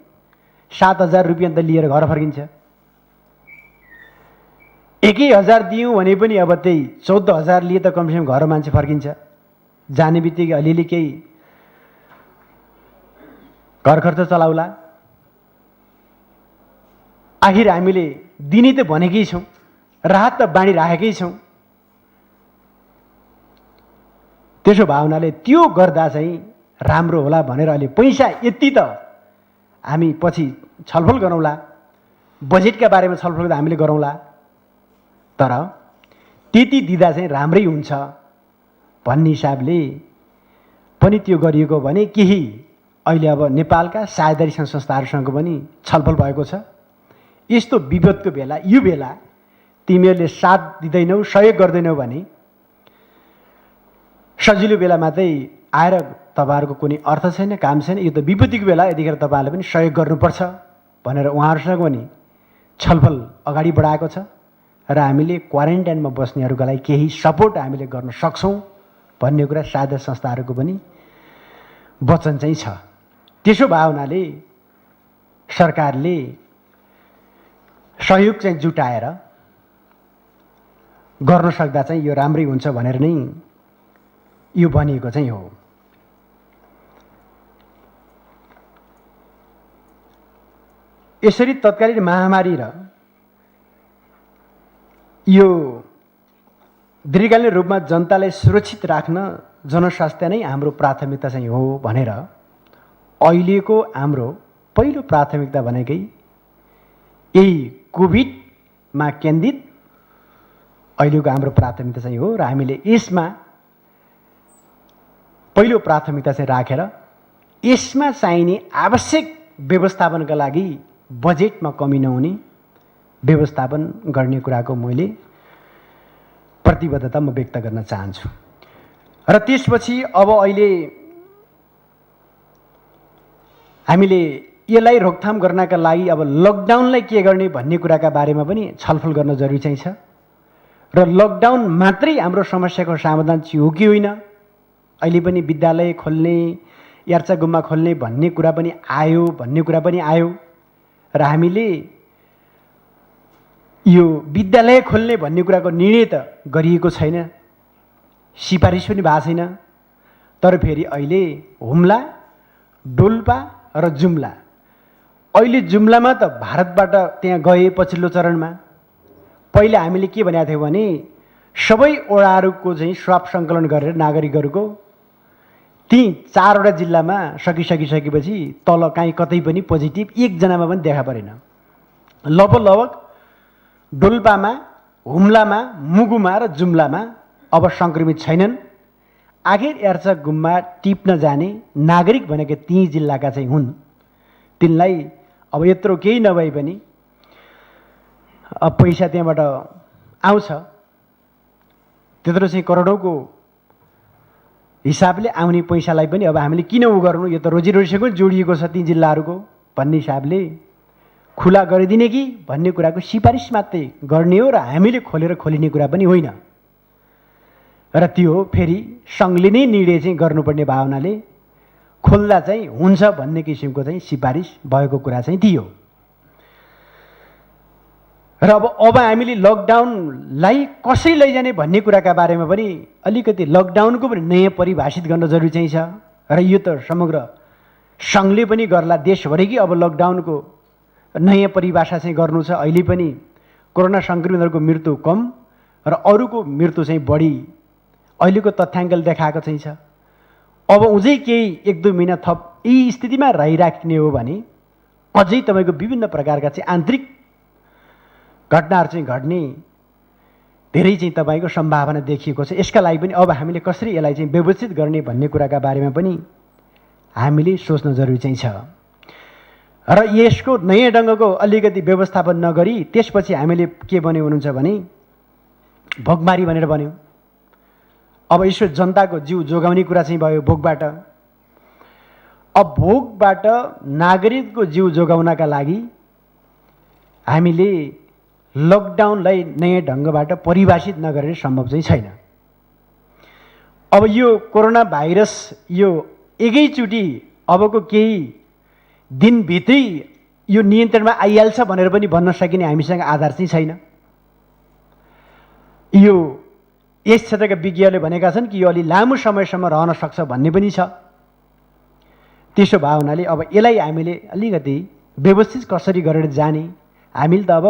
7,000 रुपियाँ त लिएर घर फर्किन्छ। 1,000 दियौँ भने पनि अब त्यही 14,000 लिए त कमसेकम घर मान्छे फर्किन्छ। जाने बित्तिकै अलिअलि केही घर खर्च चलाउला। आखिर हामीले दिने त भनेकै छौँ, राहत त बाँडिराखेकै छौँ। त्यसो भावनाले त्यो गर्दा चाहिँ राम्रो होला भनेर अहिले पैसा यति त हामी पछि छलफल गरौँला, बजेटका बारेमा छलफल गर्दा हामीले गरौँला, तर त्यति दिँदा चाहिँ राम्रै हुन्छ भन्ने हिसाबले पनि त्यो गरिएको भने केही अहिले अब नेपालका साझेदारी संस्थाहरूसँग पनि छलफल भएको छ। यस्तो विपदको बेला, यो बेला तिमीहरूले साथ दिँदैनौ, सहयोग गर्दैनौ भने सजिलो बेला मात्रै आएर तपाईँहरूको कुनै अर्थ छैन, काम छैन। यो त विपत्तिको बेला, यतिखेर तपाईँहरूले पनि सहयोग गर्नुपर्छ भनेर उहाँहरूसँग पनि छलफल अगाडि बढाएको छ र हामीले क्वारेन्टाइनमा बस्नेहरूका लागि केही सपोर्ट हामीले गर्न सक्छौँ भन्ने कुरा साझा संस्थाहरूको पनि वचन चाहिँ छ। त्यसो भए हुनाले सरकारले सहयोग चाहिँ जुटाएर गर्न सक्दा चाहिँ यो राम्रै हुन्छ भनेर नै यो भनिएको चाहिँ हो। यसरी तत्कालीन महामारी र यो दीर्घकालीन रूपमा जनतालाई सुरक्षित राख्न जनस्वास्थ्य नै हाम्रो प्राथमिकता चाहिँ हो भनेर अहिलेको हाम्रो पहिलो प्राथमिकता भनेकै यही कोभिडमा केन्द्रित अहिलेको हाम्रो प्राथमिकता चाहिँ हो र हामीले यसमा पहिलो प्राथमिकता चाहिँ राखेर यसमा चाहिने आवश्यक व्यवस्थापनका लागि बजेटमा कमी नहुने व्यवस्थापन गर्ने कुराको मैले प्रतिबद्धता म व्यक्त गर्न चाहन्छु। र त्यसपछि अब अहिले हामीले यसलाई रोकथाम गर्नका लागि अब लकडाउनलाई के गर्ने भन्ने कुराका बारेमा पनि छलफल गर्न जरुरी चाहिँ छ। र लकडाउन मात्रै हाम्रो समस्याको समाधान चाहिँ हो कि होइन, अहिले पनि विद्यालय खोल्ने यार्चा गुम्बा खोल्ने भन्ने कुरा पनि आयो र हामीले यो विद्यालय खोल्ने भन्ने कुराको निर्णय त गरिएको छैन, सिफारिस पनि भएको छैन। तर फेरि अहिले हुम्ला, डोल्पा र जुम्ला, अहिले जुम्लामा त भारतबाट त्यहाँ गए पछिल्लो चरणमा। पहिला हामीले के भनेको थियौँ भने सबै वडाहरूको चाहिँ स्वाब सङ्कलन गरेर नागरिकहरूको ती 4वटा जिल्लामा सकिसकेपछि तल काहीँ कतै पनि पोजिटिभ एकजनामा पनि देखा परेन। लगभग डोल्पामा, हुम्लामा, मुगुमा र जुम्लामा अब सङ्क्रमित छैनन्। आखिर यार्चा गुम्बा टिप्न जाने नागरिक भनेको ती जिल्लाका चाहिँ हुन्। तिनलाई अब यत्रो केही नभए पनि अब पैसा त्यहाँबाट आउँछ, त्यत्रो चाहिँ करोडौँको हिसाबले आउने पैसालाई पनि अब हामीले किन गर्नु, यो त रोजीरोटीसँग जोडिएको छ ती जिल्लाहरूको भन्ने हिसाबले खुला गरिदिने कि भन्ने कुराको सिफारिस मात्रै गर्ने हो र हामीले खोलिने कुरा पनि होइन। र त्यो फेरि सङ्घले नै निर्णय चाहिँ गर्नुपर्ने भावनाले खोल्दा चाहिँ हुन्छ भन्ने किसिमको चाहिँ सिफारिस भएको कुरा चाहिँ थियो। र अब हामीले लकडाउनलाई कसरी लैजाने भन्ने कुराका बारेमा पनि अलिकति लकडाउनको पनि नयाँ परिभाषित गर्न जरुरी चाहिँ छ। र यो त समग्र सङ्घले पनि गर्ला, देशभरिकै अब लकडाउनको नयाँ परिभाषा चाहिँ गर्नु छ। अहिले पनि कोरोना सङ्क्रमितहरूको मृत्यु कम र अरूको मृत्यु चाहिँ बढी अहिलेको तथ्याङ्कले देखाएको चाहिँ छ। अब अझै केही 1-2 महिना थप यी स्थितिमा रहिराख्ने हो भने अझै तपाईँको विभिन्न प्रकारका चाहिँ आन्तरिक घटनाहरू चाहिँ घट्ने धेरै चाहिँ तपाईँको सम्भावना देखिएको छ। यसका लागि पनि अब हामीले कसरी यसलाई चाहिँ व्यवस्थित गर्ने भन्ने कुराका बारेमा पनि हामीले सोच्न जरुरी चाहिँ छ। र यसको नयाँ ढङ्गको अलिकति व्यवस्थापन नगरी त्यसपछि हामीले के बन्यो हुनुहुन्छ भने भोकमारी भनेर बन्यो। अब यसो जनताको जीव जोगाउने कुरा चाहिँ भयो भोकबाट। अब भोकबाट नागरिकको जीव जोगाउनका लागि हामीले लकडाउनलाई नयाँ ढङ्गबाट परिभाषित नगरेर सम्भव चाहिँ छैन। अब यो कोरोना भाइरस यो एकैचोटि अबको केही दिनभित्रै यो नियन्त्रणमा आइहाल्छ भनेर पनि भन्न सकिने हामीसँग आधार चाहिँ छैन। यो यस क्षेत्रका विज्ञहरूले भनेका छन् कि यो अलि लामो समयसम्म रहन सक्छ भन्ने पनि छ। त्यसो भए हुनाले अब यसलाई हामीले अलिकति व्यवस्थित कसरी गरेर जाने, हामीले त अब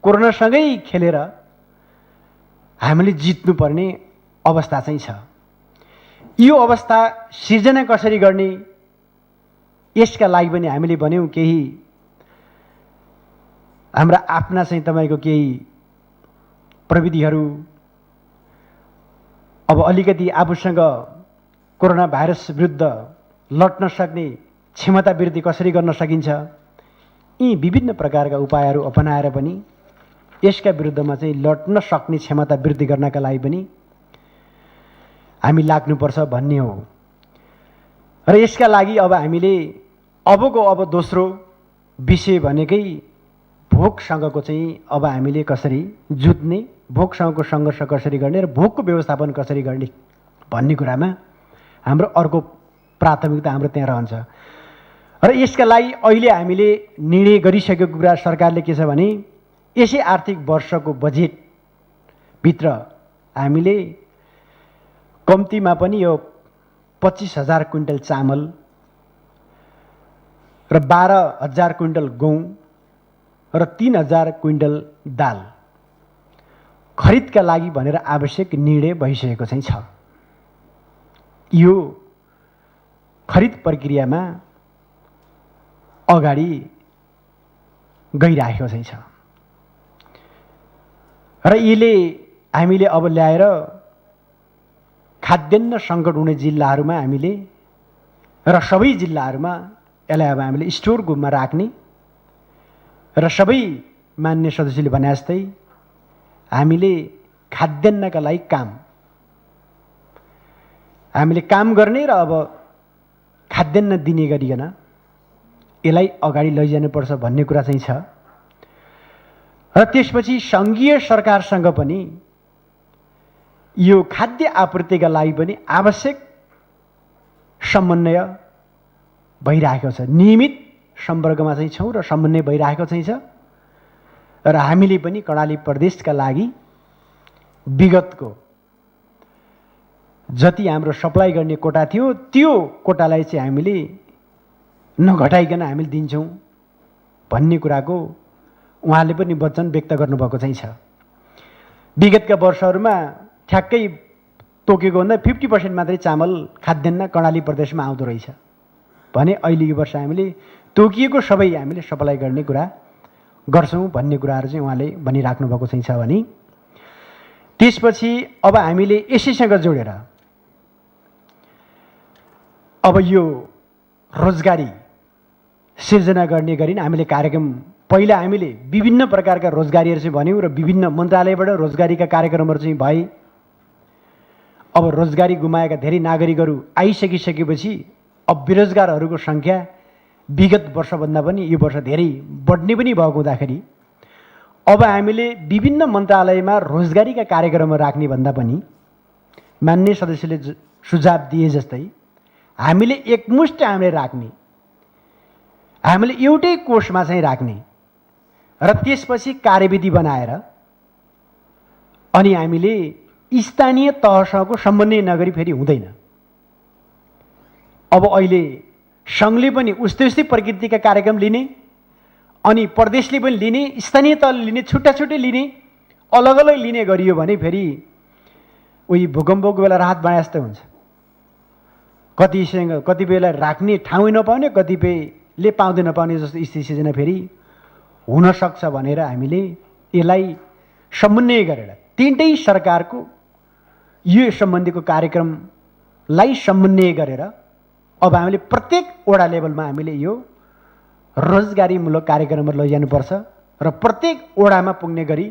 कोरोनासँगै खेलेर हामीले जित्नुपर्ने अवस्था चाहिँ छ। यो अवस्था सिर्जना कसरी गर्ने, यसका लागि पनि हामीले भन्यौँ केही हाम्रा आफ्ना चाहिँ तपाईँको केही प्रविधिहरू अब अलिकति आफूसँग कोरोना भाइरस विरुद्ध लड्न सक्ने क्षमता वृद्धि कसरी गर्न सकिन्छ, यी विभिन्न प्रकारका उपायहरू अपनाएर पनि यसका विरुद्धमा चाहिँ लड्न सक्ने क्षमता वृद्धि गर्नका लागि पनि हामी लाग्नुपर्छ भन्ने हो। र यसका लागि अब हामीले अब दोस्रो विषय भनेकै भोकसँगको चाहिँ अब हामीले कसरी जुझ्ने, भोकसँगको सङ्घर्ष कसरी गर्ने र भोकको व्यवस्थापन कसरी गर्ने भन्ने कुरामा हाम्रो अर्को प्राथमिकता हाम्रो त्यहाँ रहन्छ। र यसका लागि अहिले हामीले निर्णय गरिसकेको कुरा सरकारले के छ भने यसै आर्थिक वर्षको बजेटभित्र हामीले कम्तीमा पनि यो 25,000 क्विन्टल चामल र 12,000 क्विन्टल गहुँ र 3,000 क्विन्टल दाल खरिदका लागि भनेर आवश्यक निर्णय भइसकेको चाहिँ छ। यो खरिद प्रक्रियामा अगाडि गइरहेको चाहिँ छ र यसले हामीले अब ल्याएर खाद्यान्न सङ्कट हुने जिल्लाहरूमा हामीले र सबै जिल्लाहरूमा यसलाई अब हामीले स्टोर रूपमा राख्ने र सबै मान्य सदस्यले भने जस्तै हामीले खाद्यान्नका लागि हामीले काम गर्ने र अब खाद्यान्न दिने गरिकन यसलाई अगाडि लैजानुपर्छ भन्ने कुरा चाहिँ छ। र त्यसपछि सङ्घीय सरकारसँग पनि यो खाद्य आपूर्तिका लागि पनि आवश्यक समन्वय भइरहेको छ। नियमित सम्पर्कमा चाहिँ छौँ र समन्वय भइरहेको चाहिँ छ। र हामीले पनि कर्णाली प्रदेशका लागि विगतको जति हाम्रो सप्लाई गर्ने कोटा थियो त्यो कोटालाई चाहिँ हामीले नघटाइकन हामीले दिन्छौँ भन्ने कुराको उहाँले पनि वचन व्यक्त गर्नुभएको चाहिँ छ। विगतका वर्षहरूमा ठ्याक्कै तोकेको भन्दा 50% मात्रै चामल खाद्यान्न कर्णाली प्रदेशमा आउँदो रहेछ भने अहिलेको वर्ष हामीले तोकिएको सबै हामीले सप्लाई गर्ने कुरा गर्छौँ भन्ने कुराहरू चाहिँ उहाँले भनिराख्नु भएको चाहिँ छ। भने त्यसपछि अब हामीले यसैसँग जोडेर अब यो रोजगारी सिर्जना गर्ने गरी हामीले कार्यक्रम पहिला हामीले विभिन्न प्रकारका रोजगारीहरू चाहिँ भन्यौँ र विभिन्न मन्त्रालयबाट रोजगारीका कार्यक्रमहरू चाहिँ भए। अब रोजगारी गुमाएका धेरै नागरिकहरू आइसकिसकेपछि अब बेरोजगारहरूको सङ्ख्या विगत वर्षभन्दा पनि यो वर्ष धेरै बढ्ने पनि भएको हुँदाखेरि अब हामीले विभिन्न मन्त्रालयमा रोजगारीका कार्यक्रमहरू राख्ने भन्दा पनि मान्य सदस्यले सुझाव दिए जस्तै हामीले एकमुष्ट हामीले राख्ने, हामीले एउटै कोषमा चाहिँ राख्ने र त्यसपछि कार्यविधि बनाएर अनि हामीले स्थानीय तहसँगको समन्वय नगरी फेरि हुँदैन। अब अहिले सङ्घले पनि उस्तै प्रकृतिका कार्यक्रम लिने अनि प्रदेशले पनि लिने, स्थानीय तहले लिने, छुट्टा छुट्टै लिने, अलग अलग लिने गरियो भने फेरि उही भूकम्पको बेला राहत बढाए जस्तो हुन्छ। कतिपयलाई राख्ने ठाउँ नपाउने, कतिपयले पाउँदै नपाउने जस्तो स्थिति सिर्जना फेरि हुनसक्छ भनेर हामीले यसलाई समन्वय गरेर तीनटै सरकारको यो सम्बन्धीको कार्यक्रमलाई समन्वय गरेर अब हामीले प्रत्येक वडा लेभलमा हामीले यो रोजगारीमूलक कार्यक्रमहरू लैजानुपर्छ र प्रत्येक वडामा पुग्ने गरी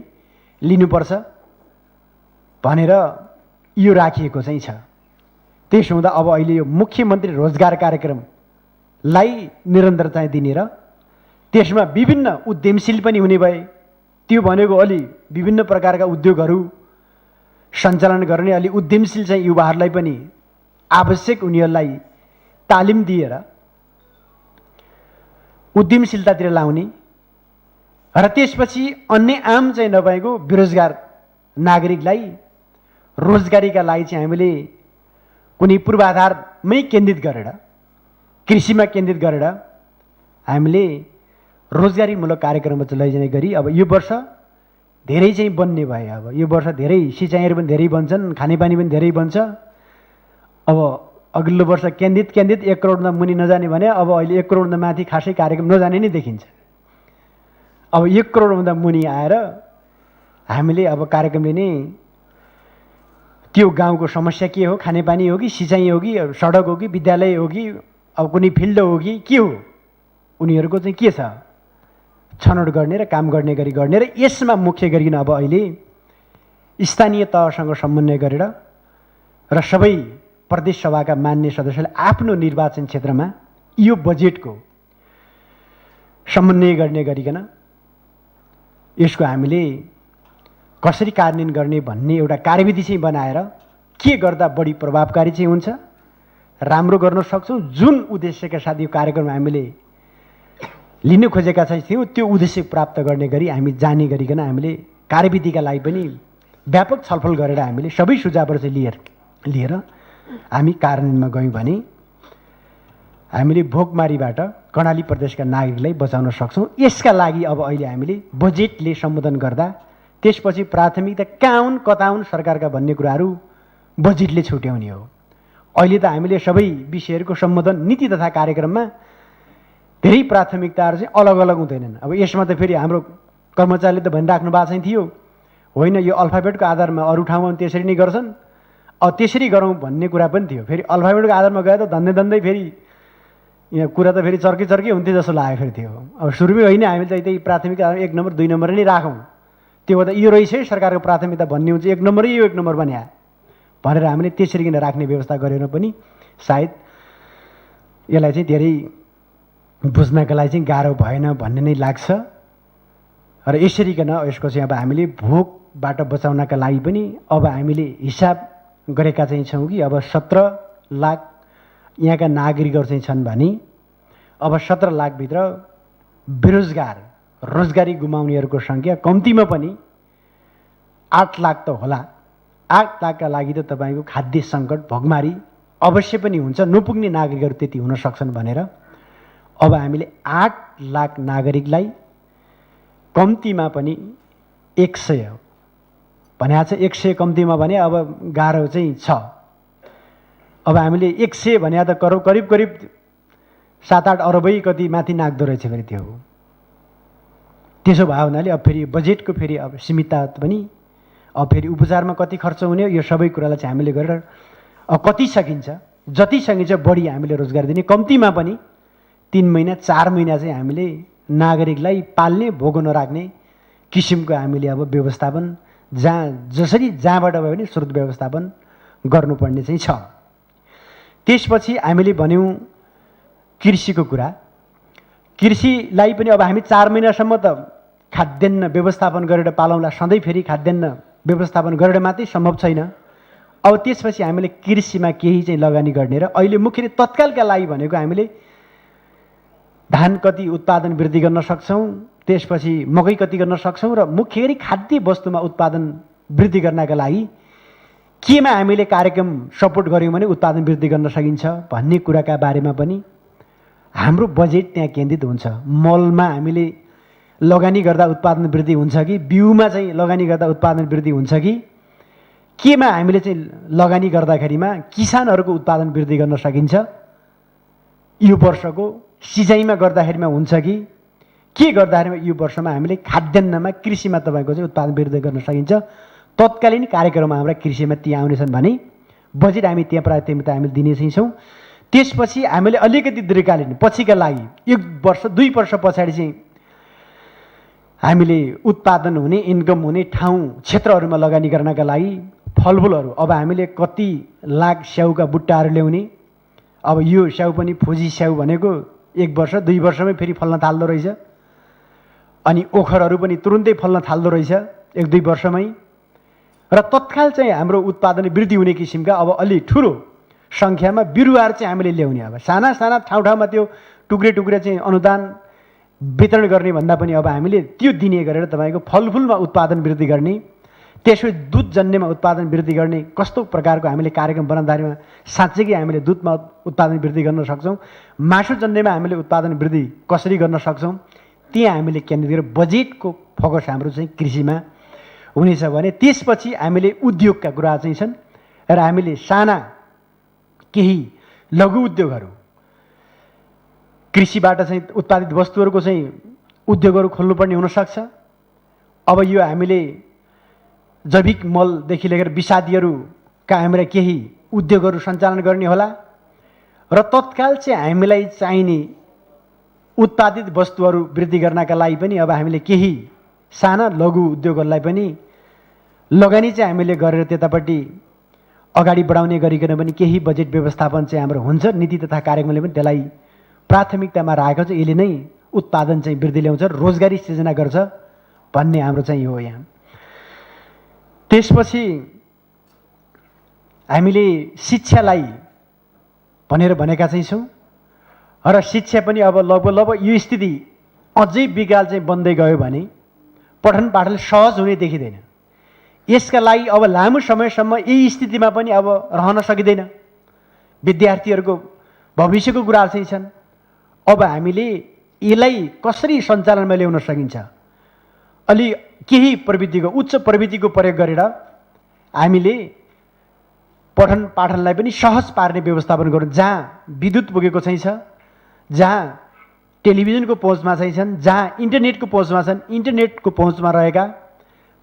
लिनुपर्छ भनेर यो राखिएको चाहिँ छ। त्यसो हुँदा अब अहिले यो मुख्यमन्त्री रोजगार कार्यक्रमलाई निरन्तरता दिने र त्यसमा विभिन्न उद्यमशील पनि हुने भए, त्यो भनेको अलि विभिन्न प्रकारका उद्योगहरू सञ्चालन गर्ने अलि उद्यमशील चाहिँ युवाहरूलाई पनि आवश्यक उनीहरूलाई तालिम दिएर उद्यमशीलतातिर लाउने र त्यसपछि अन्य आम चाहिँ नभएको बेरोजगार नागरिकलाई रोजगारीका लागि चाहिँ हामीले कुनै पूर्वाधारमै केन्द्रित गरेर, कृषिमा केन्द्रित गरेर हामीले रोजगारीमूलक कार्यक्रमहरू लैजाने गरी अब यो वर्ष धेरै चाहिँ बन्ने भए। अब यो वर्ष धेरै सिँचाइहरू पनि धेरै बन्छन्, खानेपानी पनि धेरै बन्छ। अब अघिल्लो वर्ष केन्द्रित 1 करोडभन्दा मुनि नजाने भने अब अहिले 1 करोडभन्दा माथि खासै कार्यक्रम नजाने नै देखिन्छ। अब 1 करोडभन्दा मुनि आएर हामीले अब कार्यक्रम लिने त्यो गाउँको समस्या के हो, खानेपानी हो कि सिँचाइ हो कि सडक हो कि विद्यालय हो कि अब कुनै फिल्ड हो कि के हो, उनीहरूको चाहिँ के छ छनौट गर्ने र काम गर्ने गरी गर्ने र यसमा मुख्य गरिकन अब अहिले स्थानीय तहसँग समन्वय गरेर र सबै प्रदेश सभाका मान्य सदस्यले आफ्नो निर्वाचन क्षेत्रमा यो बजेटको समन्वय गर्ने गरिकन यसको हामीले कसरी कार्यान्वयन गर्ने भन्ने एउटा कार्यविधि चाहिँ बनाएर के गर्दा बढी प्रभावकारी चाहिँ हुन्छ, राम्रो गर्न सक्छौँ, जुन उद्देश्यका साथ यो कार्यक्रम हामीले लिन खोजेका चाहिँ थियौँ त्यो उद्देश्य प्राप्त गर्ने गरी हामी जाने गरिकन हामीले कार्यविधिका लागि पनि व्यापक छलफल गरेर हामीले सबै सुझावहरू चाहिँ लिएर हामी कार्यान्वयनमा गयौँ भने हामीले भोकमारीबाट कर्णाली प्रदेशका नागरिकलाई बचाउन सक्छौँ। यसका लागि अब अहिले हामीले बजेटले सम्बोधन गर्दा त्यसपछि प्राथमिकता कहाँ हुन् कता हुन् सरकारका भन्ने कुराहरू बजेटले छुट्याउने हो। अहिले त हामीले सबै विषयहरूको सम्बोधन नीति तथा कार्यक्रममा धेरै प्राथमिकताहरू चाहिँ अलग अलग हुँदैनन्। अब यसमा त फेरि हाम्रो कर्मचारीले त भनिराख्नु भएको चाहिँ थियो होइन यो अल्फाबेटको आधारमा अरू ठाउँमा त्यसरी नै गर्छन्, अब त्यसरी गरौँ भन्ने कुरा पनि थियो। फेरि अल्फाबेटको आधारमा गए त धन्दै फेरि यहाँ कुरा त फेरि चर्कै हुन्थ्यो जस्तो लागेको फेरि थियो। अब सुरुमै होइन हामीले चाहिँ त्यही प्राथमिकता 1 नम्बर 2 नम्बर नै राखौँ, त्यो भएर यो रहेछ है सरकारको प्राथमिकता भन्ने हुन्छ, 1 नम्बरै यो 1 नम्बर बन्या भनेर हामीले त्यसरी किन राख्ने व्यवस्था गरेर पनि सायद यसलाई चाहिँ धेरै बुझ्नका लागि चाहिँ गाह्रो भएन भन्ने नै लाग्छ। र यसरीकन यसको चाहिँ अब हामीले भोकबाट बचाउनका लागि पनि अब हामीले हिसाब गरेका चाहिँ छौँ कि अब 17 लाख यहाँका नागरिकहरू चाहिँ छन् भने अब 17 लाखभित्र बेरोजगार रोजगारी गुमाउनेहरूको सङ्ख्या कम्तीमा पनि 8 लाख त होला। 8 लाखका लागि त तपाईँको खाद्य सङ्कट भोकमारी अवश्य पनि हुन्छ, नपुग्ने नागरिकहरू त्यति हुन सक्छन् भनेर अब हामीले 8 लाख नागरिकलाई कम्तीमा पनि 100 भनेको छ। 100 कम्तीमा भने अब गाह्रो चाहिँ छ। अब हामीले 100 भने त करिब 7-8 अरबै कति माथि नाग्दो रहेछ फेरि त्यो। त्यसो भयो हुनाले अब फेरि बजेटको फेरि अब सीमितता पनि, अब फेरि उपचारमा कति खर्च हुने, यो सबै कुरालाई चाहिँ हामीले गरेर अब कति सकिन्छ जति सकिन्छ बढी हामीले रोजगार दिने, कम्तीमा पनि 3 महिना 4 महिना चाहिँ हामीले नागरिकलाई पाल्ने भोगो नराख्ने किसिमको हामीले अब व्यवस्थापन जहाँबाट भयो भने स्रोत व्यवस्थापन गर्नुपर्ने चाहिँ छ। त्यसपछि हामीले भन्यौँ कृषिको कुरा। कृषिलाई पनि अब हामी 4 महिनासम्म त खाद्यान्न व्यवस्थापन गरेर पालौँला, सधैँ फेरि खाद्यान्न व्यवस्थापन गरेर मात्रै सम्भव छैन। अब त्यसपछि हामीले कृषिमा केही चाहिँ लगानी गर्ने र अहिले मुख्य तत्कालका लागि भनेको हामीले धान कति उत्पादन वृद्धि गर्न सक्छौँ, त्यसपछि मकै कति गर्न सक्छौँ र मुख्य गरी खाद्य वस्तुमा उत्पादन वृद्धि गर्नका लागि केमा हामीले कार्यक्रम सपोर्ट गऱ्यौँ भने उत्पादन वृद्धि गर्न सकिन्छ भन्ने कुराका बारेमा पनि हाम्रो बजेट त्यहाँ केन्द्रित हुन्छ। मलमा हामीले लगानी गर्दा उत्पादन वृद्धि हुन्छ कि बिउमा चाहिँ लगानी गर्दा उत्पादन वृद्धि हुन्छ कि केमा हामीले चाहिँ लगानी गर्दाखेरिमा किसानहरूको उत्पादन वृद्धि गर्न सकिन्छ, यो वर्षको सिँचाइमा गर्दाखेरिमा हुन्छ कि के गर्दाखेरिमा यो वर्षमा हामीले खाद्यान्नमा कृषिमा तपाईँको चाहिँ उत्पादन वृद्धि गर्न सकिन्छ। तत्कालीन कार्यक्रममा हाम्रा कृषिमा ती आउनेछन् भने बजेट हामी त्यहाँ प्राथमिकता हामीले दिने चाहिँ छौँ। त्यसपछि हामीले अलिकति दीर्घकालीन पछिका लागि 1 वर्ष 2 वर्ष पछाडि चाहिँ हामीले उत्पादन हुने इन्कम हुने ठाउँ क्षेत्रहरूमा लगानी गर्नका लागि फलफुलहरू अब हामीले कति लाख स्याउका बुट्टाहरू ल्याउने। अब यो स्याउ पनि फुजी स्याउ भनेको 1 वर्ष 2 वर्षमै फेरि फल्न थाल्दो रहेछ, अनि ओखरहरू पनि तुरुन्तै फल्न थाल्दो रहेछ 1-2 वर्षमै। र तत्काल चाहिँ हाम्रो उत्पादन वृद्धि हुने किसिमका अब अलि ठुलो सङ्ख्यामा बिरुवाहरू चाहिँ हामीले ल्याउने। अब साना ठाउँमा त्यो टुक्रे चाहिँ अनुदान वितरण गर्ने भन्दा पनि अब हामीले त्यो दिने गरेर तपाईँको फलफुलमा उत्पादन वृद्धि गर्ने, त्यसपछि दुध जन्यमा उत्पादन वृद्धि गर्ने कस्तो प्रकारको हामीले कार्यक्रम बनाउँदाखेरिमा साँच्चै हामीले दुधमा उत्पादन वृद्धि गर्न सक्छौँ, मासु जन्यमा हामीले उत्पादन वृद्धि कसरी गर्न सक्छौँ, त्यहाँ हामीले केन्द्रित गरेर बजेटको फोकस हाम्रो चाहिँ कृषिमा हुनेछ भने त्यसपछि हामीले उद्योगका कुरा चाहिँ छन् र हामीले साना केही लघु उद्योगहरू कृषिबाट चाहिँ उत्पादित वस्तुहरूको चाहिँ उद्योगहरू खोल्नुपर्ने हुनसक्छ। अब यो हामीले जैविक मलदेखि लिएर विषादीहरूका हामीलाई केही उद्योगहरू सञ्चालन गर्ने होला र तत्काल चाहिँ हामीलाई चाहिने उत्पादित वस्तुहरू वृद्धि गर्नका लागि पनि अब हामीले केही साना लघु उद्योगहरूलाई पनि लगानी चाहिँ हामीले गरेर त्यतापट्टि अगाडि बढाउने गरिकन पनि केही बजेट व्यवस्थापन चाहिँ हाम्रो हुन्छ। नीति तथा कार्यक्रमले पनि त्यसलाई प्राथमिकतामा राखेको छ। यसले नै उत्पादन चाहिँ वृद्धि ल्याउँछ, रोजगारी सृजना गर्छ भन्ने हाम्रो चाहिँ यो यहाँ। त्यसपछि हामीले शिक्षालाई भनेर भनेका चाहिँ छौँ र शिक्षा पनि अब लगभग यो स्थिति अझै विकराल चाहिँ बन्दै गयो भने पठन पाठन सहज हुने देखिँदैन। यसका लागि अब लामो समयसम्म यही स्थितिमा पनि अब रहन सकिँदैन। विद्यार्थीहरूको भविष्यको कुराहरू चाहिँ छन्। अब हामीले यसलाई कसरी सञ्चालनमा ल्याउन सकिन्छ, अलि केही प्रविधिको उच्च प्रविधिको प्रयोग गरेर हामीले पठन पाठनलाई पनि सहज पार्ने व्यवस्थापन गरौँ। जहाँ विद्युत पुगेको चाहिँ छ, जहाँ टेलिभिजनको पहुँचमा चाहिँ छन्, जहाँ इन्टरनेटको पहुँचमा छन्, इन्टरनेटको पहुँचमा रहेका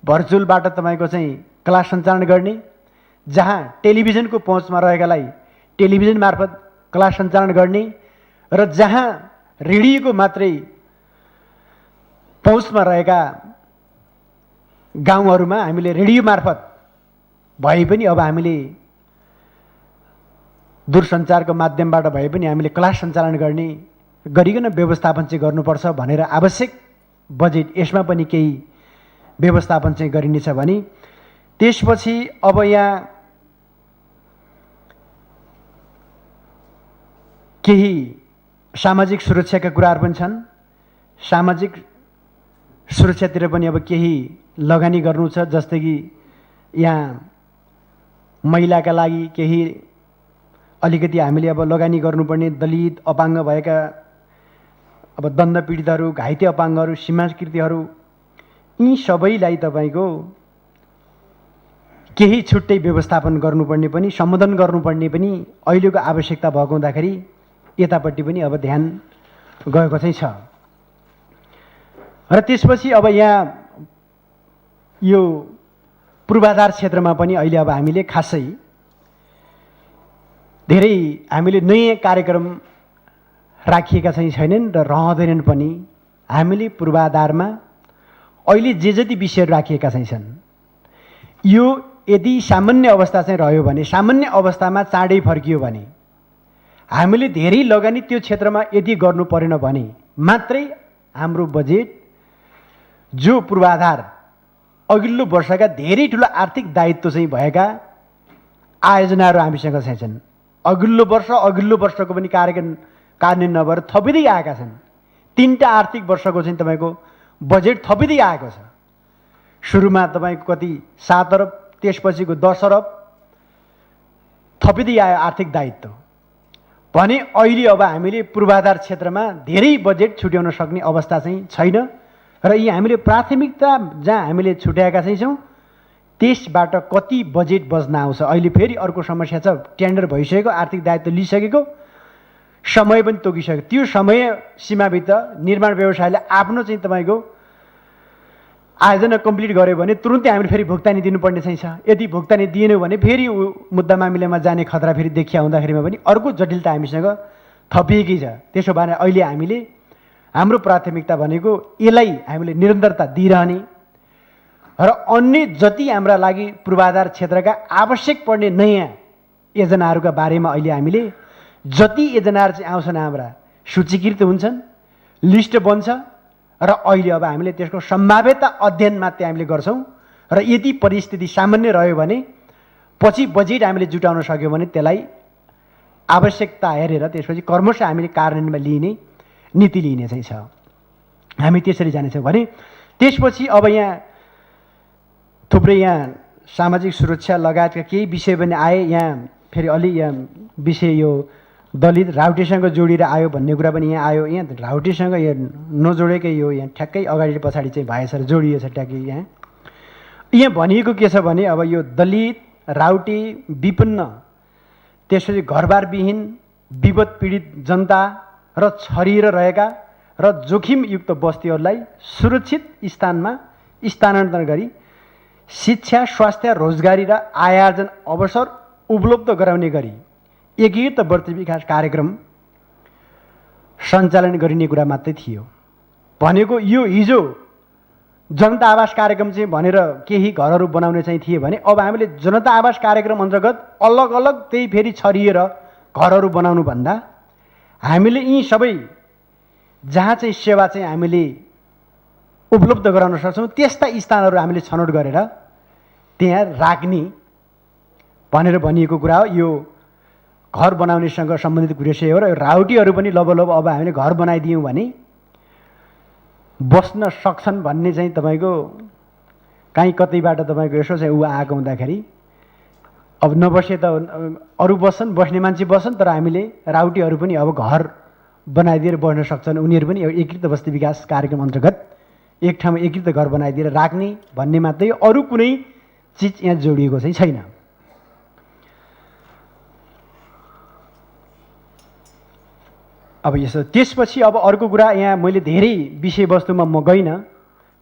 भर्चुअलबाट तपाईँको चाहिँ क्लास सञ्चालन गर्ने, जहाँ टेलिभिजनको पहुँचमा रहेकालाई टेलिभिजन मार्फत क्लास सञ्चालन गर्ने र जहाँ रेडियोको मात्रै पहुँचमा रहेका गाउँहरूमा हामीले रेडियो मार्फत भए पनि अब हामीले दूरसञ्चारको माध्यमबाट भए पनि हामीले क्लास सञ्चालन गर्ने गरिकन व्यवस्थापन चाहिँ गर्नुपर्छ भनेर आवश्यक बजेट यसमा पनि केही व्यवस्थापन चाहिँ गरिनेछ भने त्यसपछि अब यहाँ केही सामाजिक सुरक्षाका कुराहरू पनि छन्। सामाजिक सुरक्षातिर पनि अब केही लगानी गर्नु छ। जस्तै कि यहाँ महिलाका लागि केही अलिकति हामीले अब लगानी गर्नुपर्ने, दलित अपाङ्ग भएका अब दण्ड पीडितहरू, घाइते अपाङ्गहरू, सीमाकृतिहरू, यी सबैलाई तपाईँको केही छुट्टै व्यवस्थापन गर्नुपर्ने पनि, सम्बोधन गर्नुपर्ने पनि अहिलेको आवश्यकता भएको हुँदाखेरि यतापट्टि पनि अब ध्यान गएको चाहिँ छ। र त्यसपछि अब यहाँ यो पूर्वाधार क्षेत्रमा पनि अहिले अब हामीले खासै धेरै हामीले नयाँ कार्यक्रम राखिएका चाहिँ छैनन् र रहँदैनन् पनि। हामीले पूर्वाधारमा अहिले जे जति विषयहरू राखिएका चाहिँ छन्, यो यदि सामान्य अवस्था चाहिँ रह्यो भने, सामान्य अवस्थामा चाँडै फर्कियो भने, हामीले धेरै लगानी त्यो क्षेत्रमा यदि गर्नु परेन भने मात्रै हाम्रो बजेट जो पूर्वाधार अघिल्लो वर्षका धेरै ठुलो आर्थिक दायित्व चाहिँ भएका आयोजनाहरू हामीसँग चाहिँ छन्। अघिल्लो वर्षको पनि कार्यान्वयन नभएर थपिँदै आएका छन्। 3टा आर्थिक वर्षको चाहिँ तपाईँको बजेट थपिँदै आएको छ। सुरुमा तपाईँको कति 7 अरब, त्यसपछिको 10 अरब थपिँदै आयो आर्थिक दायित्व भने अहिले अब हामीले पूर्वाधार क्षेत्रमा धेरै बजेट छुट्याउन सक्ने अवस्था चाहिँ छैन। र यी हामीले प्राथमिकता जहाँ हामीले छुट्याएका चाहिँ छौँ त्यसबाट कति बजेट बज्न आउँछ। अहिले फेरि अर्को समस्या छ, टेन्डर भइसकेको, आर्थिक दायित्व लिइसकेको, समय पनि तोकिसक्यो। त्यो समय सीमाभित्र निर्माण व्यवसायले आफ्नो चाहिँ तपाईँको आयोजना कम्प्लिट गर्यो भने तुरुन्तै हामीले फेरि भुक्तानी दिनुपर्ने चाहिँ छ। यदि भुक्तानी दिएनौँ भने फेरि मुद्दा मामिलामा जाने खतरा फेरि देखिया हुँदाखेरिमा पनि अर्को जटिलता हामीसँग थपिएकै छ। त्यसो भए अहिले हामीले हाम्रो प्राथमिकता भनेको यसलाई हामीले निरन्तरता दिइरहने र अन्य जति हाम्रा लागि पूर्वाधार क्षेत्रका आवश्यक पर्ने नयाँ योजनाहरूका बारेमा अहिले हामीले जति योजनाहरू चाहिँ आउँछन् हाम्रा सूचीकृत हुन्छन्, लिस्ट बन्छ र अहिले अब हामीले त्यसको सम्भाव्यता अध्ययन मात्रै हामीले गर्छौँ। र यदि परिस्थिति सामान्य रह्यो भने पछि बजेट हामीले जुटाउन सक्यौँ भने त्यसलाई आवश्यकता हेरेर त्यसपछि क्रमशः हामीले कार्यान्वयनमा लिने नीति लिने चाहिँ छ। हामी त्यसरी जानेछौँ भने त्यसपछि अब यहाँ थुप्रै यहाँ सामाजिक सुरक्षा लगायतका केही विषय पनि आए। यहाँ फेरि अलि यहाँ विषय यो दलित राउटेसँग जोडिएर आयो भन्ने कुरा पनि यहाँ आयो। यहाँ राउटेसँग यो नजोडेकै यो यहाँ ठ्याक्कै अगाडि पछाडि चाहिँ भएछ र जोडिएछ ट्याक्कै। यहाँ भनिएको के छ भने अब यो दलित, राउटे, विपन्न, त्यसपछि घरबारविहीन, विपद पीडित जनता र छरिएर रहेका र जोखिमयुक्त बस्तीहरूलाई सुरक्षित स्थानमा स्थानान्तरण गरी शिक्षा, स्वास्थ्य, रोजगारी र आयार्जन अवसर उपलब्ध गराउने गरी एकीकृत वर्ष विकास कार्यक्रम सञ्चालन गरिने कुरा मात्रै थियो। भनेको यो हिजो जनता आवास कार्यक्रम चाहिँ भनेर केही घरहरू बनाउने चाहिँ थिए भने अब हामीले जनता आवास कार्यक्रम अन्तर्गत अलग अलग त्यही फेरि छरिएर घरहरू बनाउनु भन्दा हामीले यी सबै जहाँ चाहिँ सेवा चाहिँ हामीले उपलब्ध गराउन सक्छौँ त्यस्ता स्थानहरू हामीले छनौट गरेर त्यहाँ राख्ने भनेर भनिएको कुरा हो। यो घर बनाउनेसँग सम्बन्धित विषय हो र राउटीहरू पनि लबलब अब हामीले घर बनाइदियौँ भने बस्न सक्छन् भन्ने चाहिँ तपाईँको काहीँ कतैबाट तपाईँको यसो चाहिँ ऊ आएको हुँदाखेरि अब नबसे त अरू बस्छन्, बस्ने मान्छे बस्छन्, तर हामीले राउटीहरू पनि अब घर बनाइदिएर बस्न सक्छन्। उनीहरू पनि एकीकृत बस्ती विकास कार्यक्रम अन्तर्गत एक ठाउँमा एकीकृत घर बनाइदिएर राख्ने भन्ने मात्रै, अरू कुनै चिज यहाँ जोडिएको चाहिँ छैन। अब यसो त्यसपछि अब अर्को कुरा, यहाँ मैले धेरै विषयवस्तुमा म गइनँ,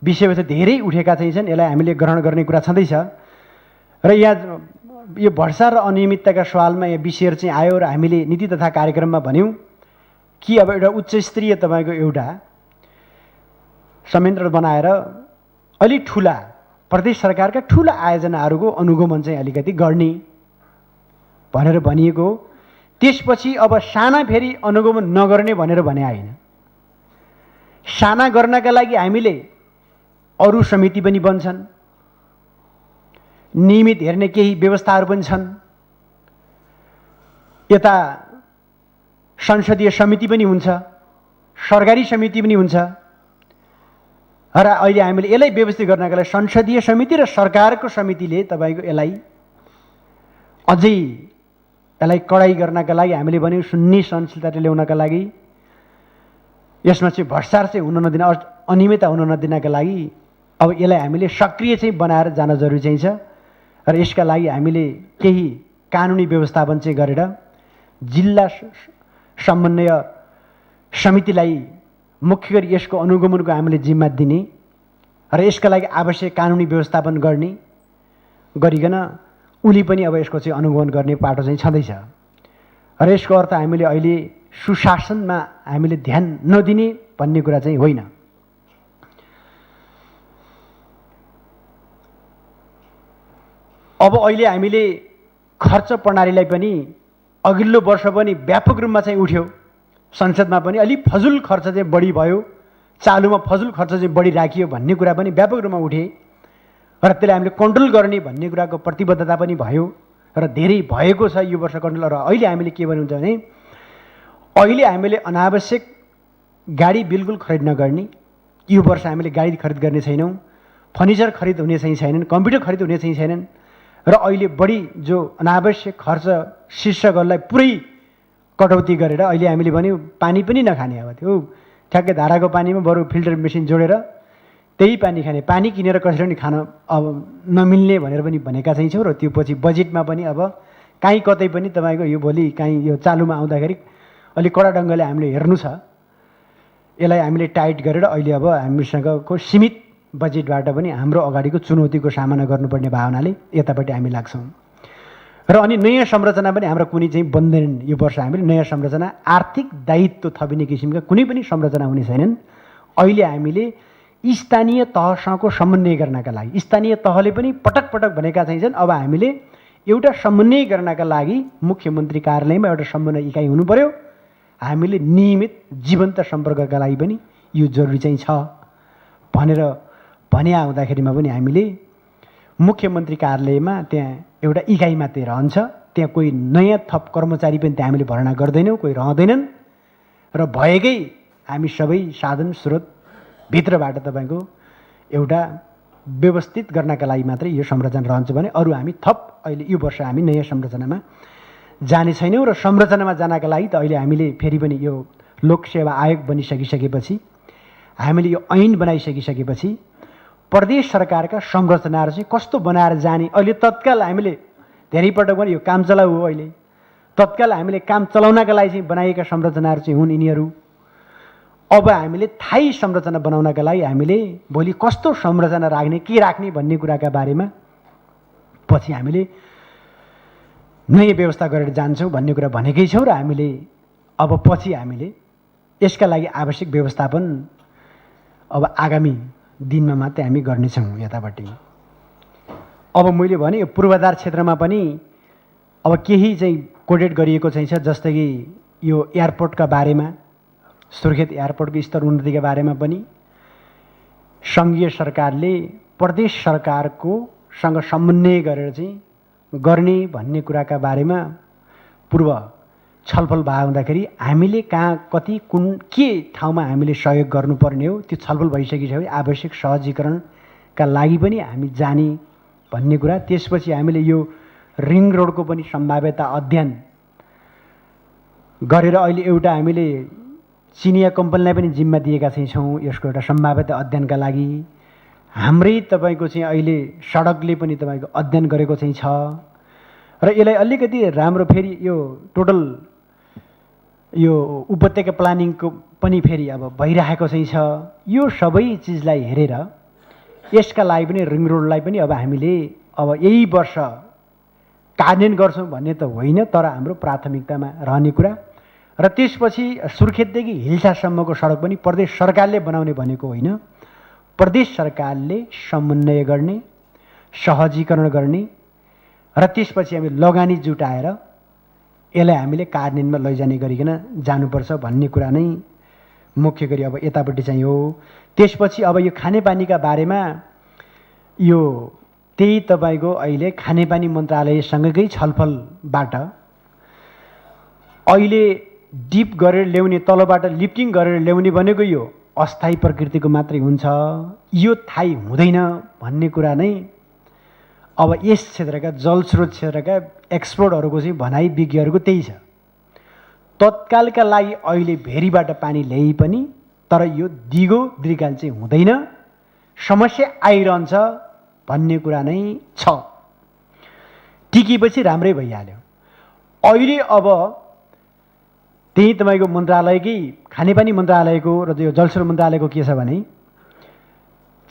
विषयवस्तु धेरै उठेका चाहिँ छन्, यसलाई हामीले ग्रहण गर्ने कुरा छँदैछ। र यहाँ यो भ्रष्टाचार र अनियमितताका सवालमा यहाँ विषयहरू चाहिँ आयो र हामीले नीति तथा कार्यक्रममा भन्यौँ कि अब एउटा उच्च स्तरीय तपाईँको एउटा संयन्त्र बनाएर अलि ठुला प्रदेश सरकारका ठुला आयोजनाहरूको अनुगमन चाहिँ अलिकति गर्ने भनेर भनिएको हो। त्यसपछि अब साना फेरि अनुगमन नगर्ने भनेर भने आएन। साना गर्नका लागि हामीले अरू समिति पनि बन्छन्, नियमित हेर्ने केही व्यवस्थाहरू पनि छन्, यता संसदीय समिति पनि हुन्छ, सरकारी समिति पनि हुन्छ र अहिले हामीले यसलाई व्यवस्थित गर्नका लागि संसदीय समिति र सरकारको समितिले तपाईँको यसलाई अझै यसलाई कडाई गर्नका लागि हामीले भन्यौँ सुन्नी सहनशीलता ल्याउनका लागि, यसमा चाहिँ भ्रष्टाचार चाहिँ हुन नदिन, अनियमितता हुन नदिनका लागि अब यसलाई हामीले सक्रिय चाहिँ बनाएर जान जरुरी चाहिँ छ। र यसका लागि हामीले केही कानुनी व्यवस्थापन चाहिँ गरेर जिल्ला समन्वय समितिलाई मुख्य गरी यसको अनुगमनको हामीले जिम्मा दिने र यसका लागि आवश्यक कानुनी व्यवस्थापन गर्ने गरिकन उनी पनि अब यसको चाहिँ अनुगमन गर्ने पाटो चाहिँ छँदैछ। र यसको अर्थ हामीले अहिले सुशासनमा हामीले ध्यान नदिने भन्ने कुरा चाहिँ होइन। अब अहिले हामीले खर्च प्रणालीलाई पनि अघिल्लो वर्ष पनि व्यापक रूपमा चाहिँ उठ्यो, संसदमा पनि अलि फजुल खर्च चाहिँ बढी भयो, चालुमा फजुल खर्च चाहिँ बढी राखियो भन्ने कुरा पनि व्यापक रूपमा उठे र त्यसलाई हामीले कन्ट्रोल गर्ने भन्ने कुराको प्रतिबद्धता पनि भयो र धेरै भएको छ यो वर्ष कन्ट्रोल। र अहिले हामीले के भन्नुहुन्छ भने अहिले हामीले अनावश्यक गाडी बिल्कुल खरिद नगर्ने, यो वर्ष हामीले गाडी खरिद गर्ने छैनौँ, फर्निचर खरिद हुने चाहिँ छैनन्, कम्प्युटर खरिद हुने चाहिँ छैनन् र अहिले बढी जो अनावश्यक खर्च शीर्षकहरूलाई पुरै कटौती गरेर अहिले हामीले भन्यौँ पानी पनि नखाने। अब त्यो ठ्याक्कै धाराको पानीमा बरु फिल्टर मेसिन जोडेर त्यही पानी खाने, पानी किनेर कसरी पनि खान अब नमिल्ने भनेर पनि भनेका चाहिँ छौँ। र त्यो पछि बजेटमा पनि अब काहीँ कतै पनि तपाईँको यो भोलि काहीँ यो चालुमा आउँदाखेरि अलिक कडा ढङ्गले हामीले हेर्नु छ, यसलाई हामीले टाइट गरेर अहिले अब हामीसँगको सीमित बजेटबाट पनि हाम्रो अगाडिको चुनौतीको सामना गर्नुपर्ने भावनाले यतापट्टि हामी लाग्छौँ। र अनि नयाँ संरचना पनि हाम्रो कुनै चाहिँ बन्दैनन्। यो वर्ष हामीले नयाँ संरचना, आर्थिक दायित्व थपिने किसिमका कुनै पनि संरचना हुने छैनन्। अहिले हामीले स्थानीय तहसँगको समन्वय गर्नका लागि, स्थानीय तहले पनि पटक पटक भनेका चाहिँ छन् अब हामीले एउटा समन्वय गर्नका लागि मुख्यमन्त्री कार्यालयमा एउटा समन्वय इकाइ हुनु पर्यो, हामीले नियमित जीवन्त सम्पर्कका लागि पनि यो जरुरी चाहिँ छ भनेर भने आउँदाखेरिमा पनि हामीले मुख्यमन्त्री कार्यालयमा त्यहाँ एउटा इकाइ मात्रै रहन्छ, त्यहाँ कोही नयाँ थप कर्मचारी पनि त्यहाँ हामीले भर्ना गर्दैनौँ, कोही रहँदैनन् र भएकै हामी सबै साधन स्रोत भित्रबाट तपाईँको एउटा व्यवस्थित गर्नका लागि मात्रै यो संरचना रहन्छ भने अरू हामी थप अहिले यो वर्ष हामी नयाँ संरचनामा जाने छैनौँ। र संरचनामा जानका लागि त अहिले हामीले फेरि पनि यो लोकसेवा आयोग बनिसकिसकेपछि, हामीले यो ऐन बनाइसकिसकेपछि प्रदेश सरकारका संरचनाहरू चाहिँ कस्तो बनाएर जाने, अहिले तत्काल हामीले धेरैपटक पनि यो काम चलाउ हो, अहिले तत्काल हामीले काम चलाउनका लागि चाहिँ बनाइएका संरचनाहरू चाहिँ हुन् यिनीहरू। अब हामीले थायी संरचना बनाउनका लागि हामीले भोलि कस्तो संरचना राख्ने, के राख्ने भन्ने कुराका बारेमा पछि हामीले नयाँ व्यवस्था गरेर जान्छौँ भन्ने कुरा भनेकै छौँ। र हामीले अब पछि हामीले यसका लागि आवश्यक व्यवस्थापन अब आगामी दिनमा मात्रै हामी गर्नेछौँ यतापट्टि। अब मैले भने यो पूर्वाधार क्षेत्रमा पनि अब केही चाहिँ कोडेट गरिएको चाहिँ छ, जस्तै कि यो एयरपोर्टका बारेमा, सुर्खेत एयरपोर्टको स्तर उन्नतिका बारेमा पनि सङ्घीय सरकारले प्रदेश सरकारको सँग समन्वय गरेर चाहिँ गर्ने भन्ने कुराका बारेमा पूर्व छलफल भए हुँदाखेरि हामीले कहाँ कति कुन के ठाउँमा हामीले सहयोग गर्नुपर्ने हो त्यो छलफल भइसकिसक्यो। आवश्यक सहजीकरणका लागि पनि हामी जाने भन्ने कुरा। त्यसपछि हामीले यो रिङ रोडको पनि सम्भाव्यता अध्ययन गरेर अहिले एउटा हामीले चिनिया कम्पनीलाई पनि जिम्मा दिएका चाहिँ छौँ यसको एउटा सम्भाव्यता अध्ययनका लागि। हाम्रै तपाईँको चाहिँ अहिले सडकले पनि तपाईँको अध्ययन गरेको चाहिँ छ र यसलाई अलिकति राम्रो फेरि यो टोटल यो उपत्यका प्लानिङको पनि फेरि अब भइरहेको चाहिँ छ। यो सबै चिजलाई हेरेर यसका लागि पनि रिङ रोडलाई पनि अब हामीले अब यही वर्ष कार्यान्वयन गर्छौँ भन्ने त होइन, तर हाम्रो प्राथमिकतामा रहने कुरा। र त्यसपछि सुर्खेतदेखि हिल्सासम्मको सडक पनि प्रदेश सरकारले बनाउने भनेको होइन, प्रदेश सरकारले समन्वय गर्ने, सहजीकरण गर्ने र त्यसपछि हामी लगानी जुटाएर यसलाई हामीले कार्यान्वयनमा लैजाने गरिकन जानुपर्छ भन्ने कुरा नै मुख्य गरी अब यतापट्टि चाहिँ हो। त्यसपछि अब यो खानेपानीका बारेमा यो त्यही तपाईँको अहिले खानेपानी मन्त्रालयसँगकै छलफलबाट अहिले डिप गरेर ल्याउने, तलबाट लिफ्टिङ गरेर ल्याउने भनेको यो अस्थायी प्रकृतिको मात्रै हुन्छ, यो थाहै हुँदैन भन्ने कुरा नै अब यस क्षेत्रका जलस्रोत क्षेत्रका एक्सपर्टहरूको चाहिँ भनाइ विज्ञहरूको त्यही छ। तत्कालका लागि अहिले भेरीबाट पानी ल्याइ पनि तर यो दिगो दीर्घकाल चाहिँ हुँदैन, समस्या आइरहन्छ भन्ने कुरा नै छ। टिकेपछि राम्रै भइहाल्यो। अहिले अब त्यही तपाईँको मन्त्रालयकै खानेपानी मन्त्रालयको र यो जलस्रोत मन्त्रालयको के छ भने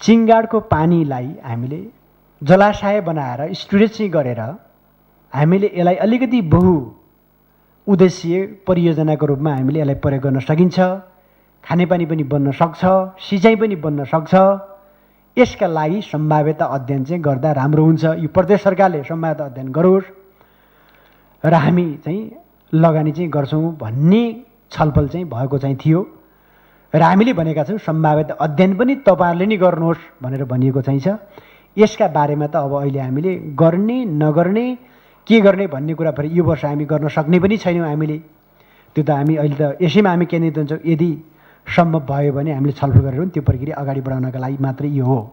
चिङ्गाडको पानीलाई हामीले जलाशय बनाएर स्टोरेज चाहिँ गरेर हामीले यसलाई अलिकति बहु उद्देश्य परियोजनाको रूपमा हामीले यसलाई प्रयोग गर्न सकिन्छ। खानेपानी पनि बन्न सक्छ, सिँचाइ पनि बन्न सक्छ। यसका लागि सम्भाव्यता अध्ययन चाहिँ गर्दा राम्रो हुन्छ। यो प्रदेश सरकारले सम्भाव्यता अध्ययन गरोस् र हामी चाहिँ लगानी चाहिँ गर्छौँ भन्ने छलफल चाहिँ भएको चाहिँ थियो र हामीले भनेका छौँ सम्भाव्यता अध्ययन पनि तपाईँहरूले नै गर्नुहोस् भनेर भनिएको चाहिँ छ। यसका बारेमा त अब अहिले हामीले गर्ने नगर्ने के गर्ने भन्ने कुरा फेरि यो वर्ष हामी गर्न सक्ने पनि छैनौँ हामीले। त्यो त हामी अहिले त यसैमा हामी केन्द्रित हुन्छौँ। यदि सम्भव भयो भने हामीले छलफल गरेर पनि त्यो प्रक्रिया अगाडि बढाउनका लागि मात्रै यो हो।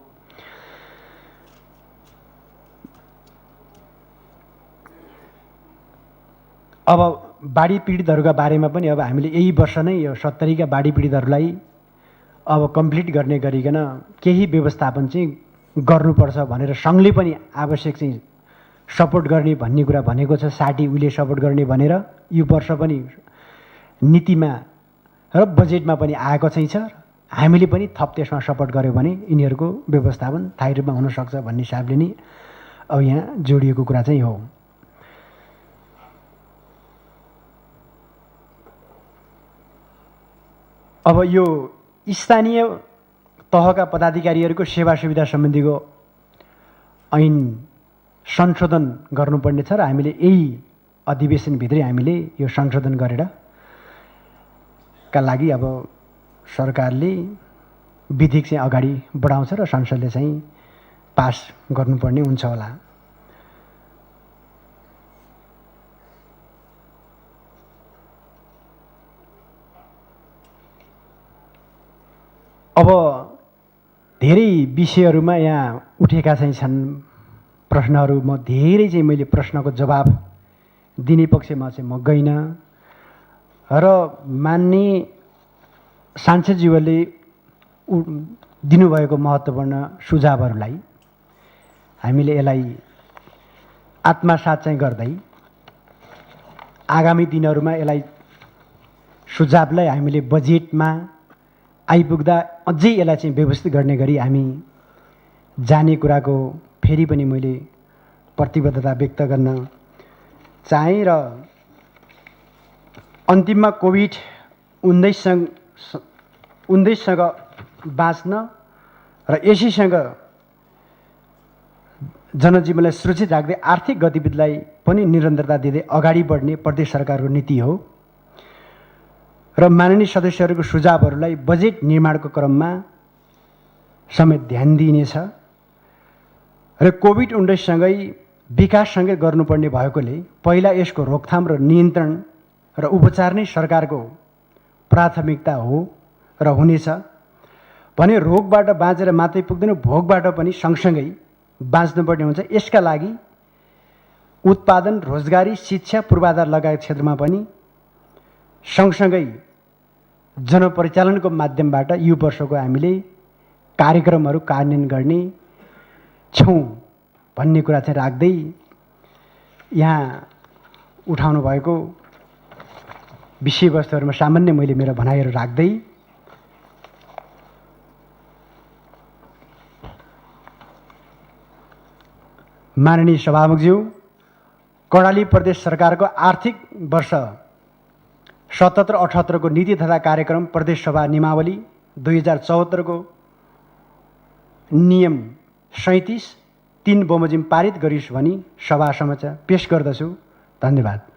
अब बाढी पीडितहरूका बारेमा पनि अब हामीले यही वर्ष नै यो 70 का बाढी पीडितहरूलाई अब कम्प्लिट गर्ने गरिकन केही व्यवस्थापन चाहिँ गर्नुपर्छ भनेर सङ्घले पनि आवश्यक चाहिँ सपोर्ट गर्ने भन्ने कुरा भनेको छ। 60 उले सपोर्ट गर्ने भनेर यो वर्ष पनि नीतिमा र बजेटमा पनि आएको चाहिँ छ। हामीले पनि थप त्यसमा सपोर्ट गर्यो भने यिनीहरूको व्यवस्थापन स्थायी रूपमा हुनसक्छ भन्ने हिसाबले नै अब यहाँ जोडिएको कुरा चाहिँ हो। अब यो स्थानीय तहका पदाधिकारीहरूको सेवा सुविधा सम्बन्धीको ऐन संशोधन गर्नुपर्ने छ र हामीले यही अधिवेशनभित्रै हामीले यो संशोधन गरेर का लागि अब सरकारले विधिक चाहिँ अगाडि बढाउँछ र संसदले चाहिँ पास गर्नुपर्ने हुन्छ होला। अब धेरै विषयहरूमा यहाँ उठेका चाहिँ छन् प्रश्नहरू। म धेरै चाहिँ मैले प्रश्नको जवाब दिने पक्षमा चाहिँ म गइनँ र मान्ने सांसदज्यूहरूले दिनुभएको महत्त्वपूर्ण सुझावहरूलाई हामीले यसलाई आत्मसात चाहिँ गर्दै आगामी दिनहरूमा यसलाई सुझावलाई हामीले बजेटमा आइपुग्दा अझै यसलाई चाहिँ व्यवस्थित गर्ने गरी हामी जाने कुराको फेरि पनि मैले प्रतिबद्धता व्यक्त गर्न चाहेँ। र अन्तिममा कोभिड-19सँग बाँच्न र यसैसँग जनजीवनलाई सुरक्षित राख्दै आर्थिक गतिविधिलाई पनि निरन्तरता दिँदै अगाडि बढ्ने प्रदेश सरकारको नीति हो र माननीय सदस्यहरूको सुझावहरूलाई बजेट निर्माणको क्रममा समेत ध्यान दिइनेछ र कोभिड-19सँगै विकाससँगै गर्नुपर्ने भएकोले पहिला यसको रोकथाम र नियन्त्रण र उपचार नै सरकारको प्राथमिकता हो र हुनेछ भने रोगबाट बाँचेर मात्रै पुग्दैन, भोगबाट पनि सँगसँगै बाँच्नुपर्ने हुन्छ। यसका लागि उत्पादन, रोजगारी, शिक्षा, पूर्वाधार लगायत क्षेत्रमा पनि सँगसँगै जनपरिचालनको माध्यमबाट यो वर्षको हामीले कार्यक्रमहरू कार्यान्वयन गर्ने छौँ भन्ने कुरा चाहिँ राख्दै यहाँ उठाउनु भएको विषयवस्तुहरूमा सामान्य मैले मेरो भनाइहरू राख्दै माननीय सभामुखज्यू, कर्णाली प्रदेश सरकारको आर्थिक वर्ष 77-78 को नीति तथा कार्यक्रम प्रदेश सभा नियमावली 2074 को नियम 37 3 बमोजिम पारित गरियोस् भनी सभा समक्ष पेश गर्दछु। धन्यवाद।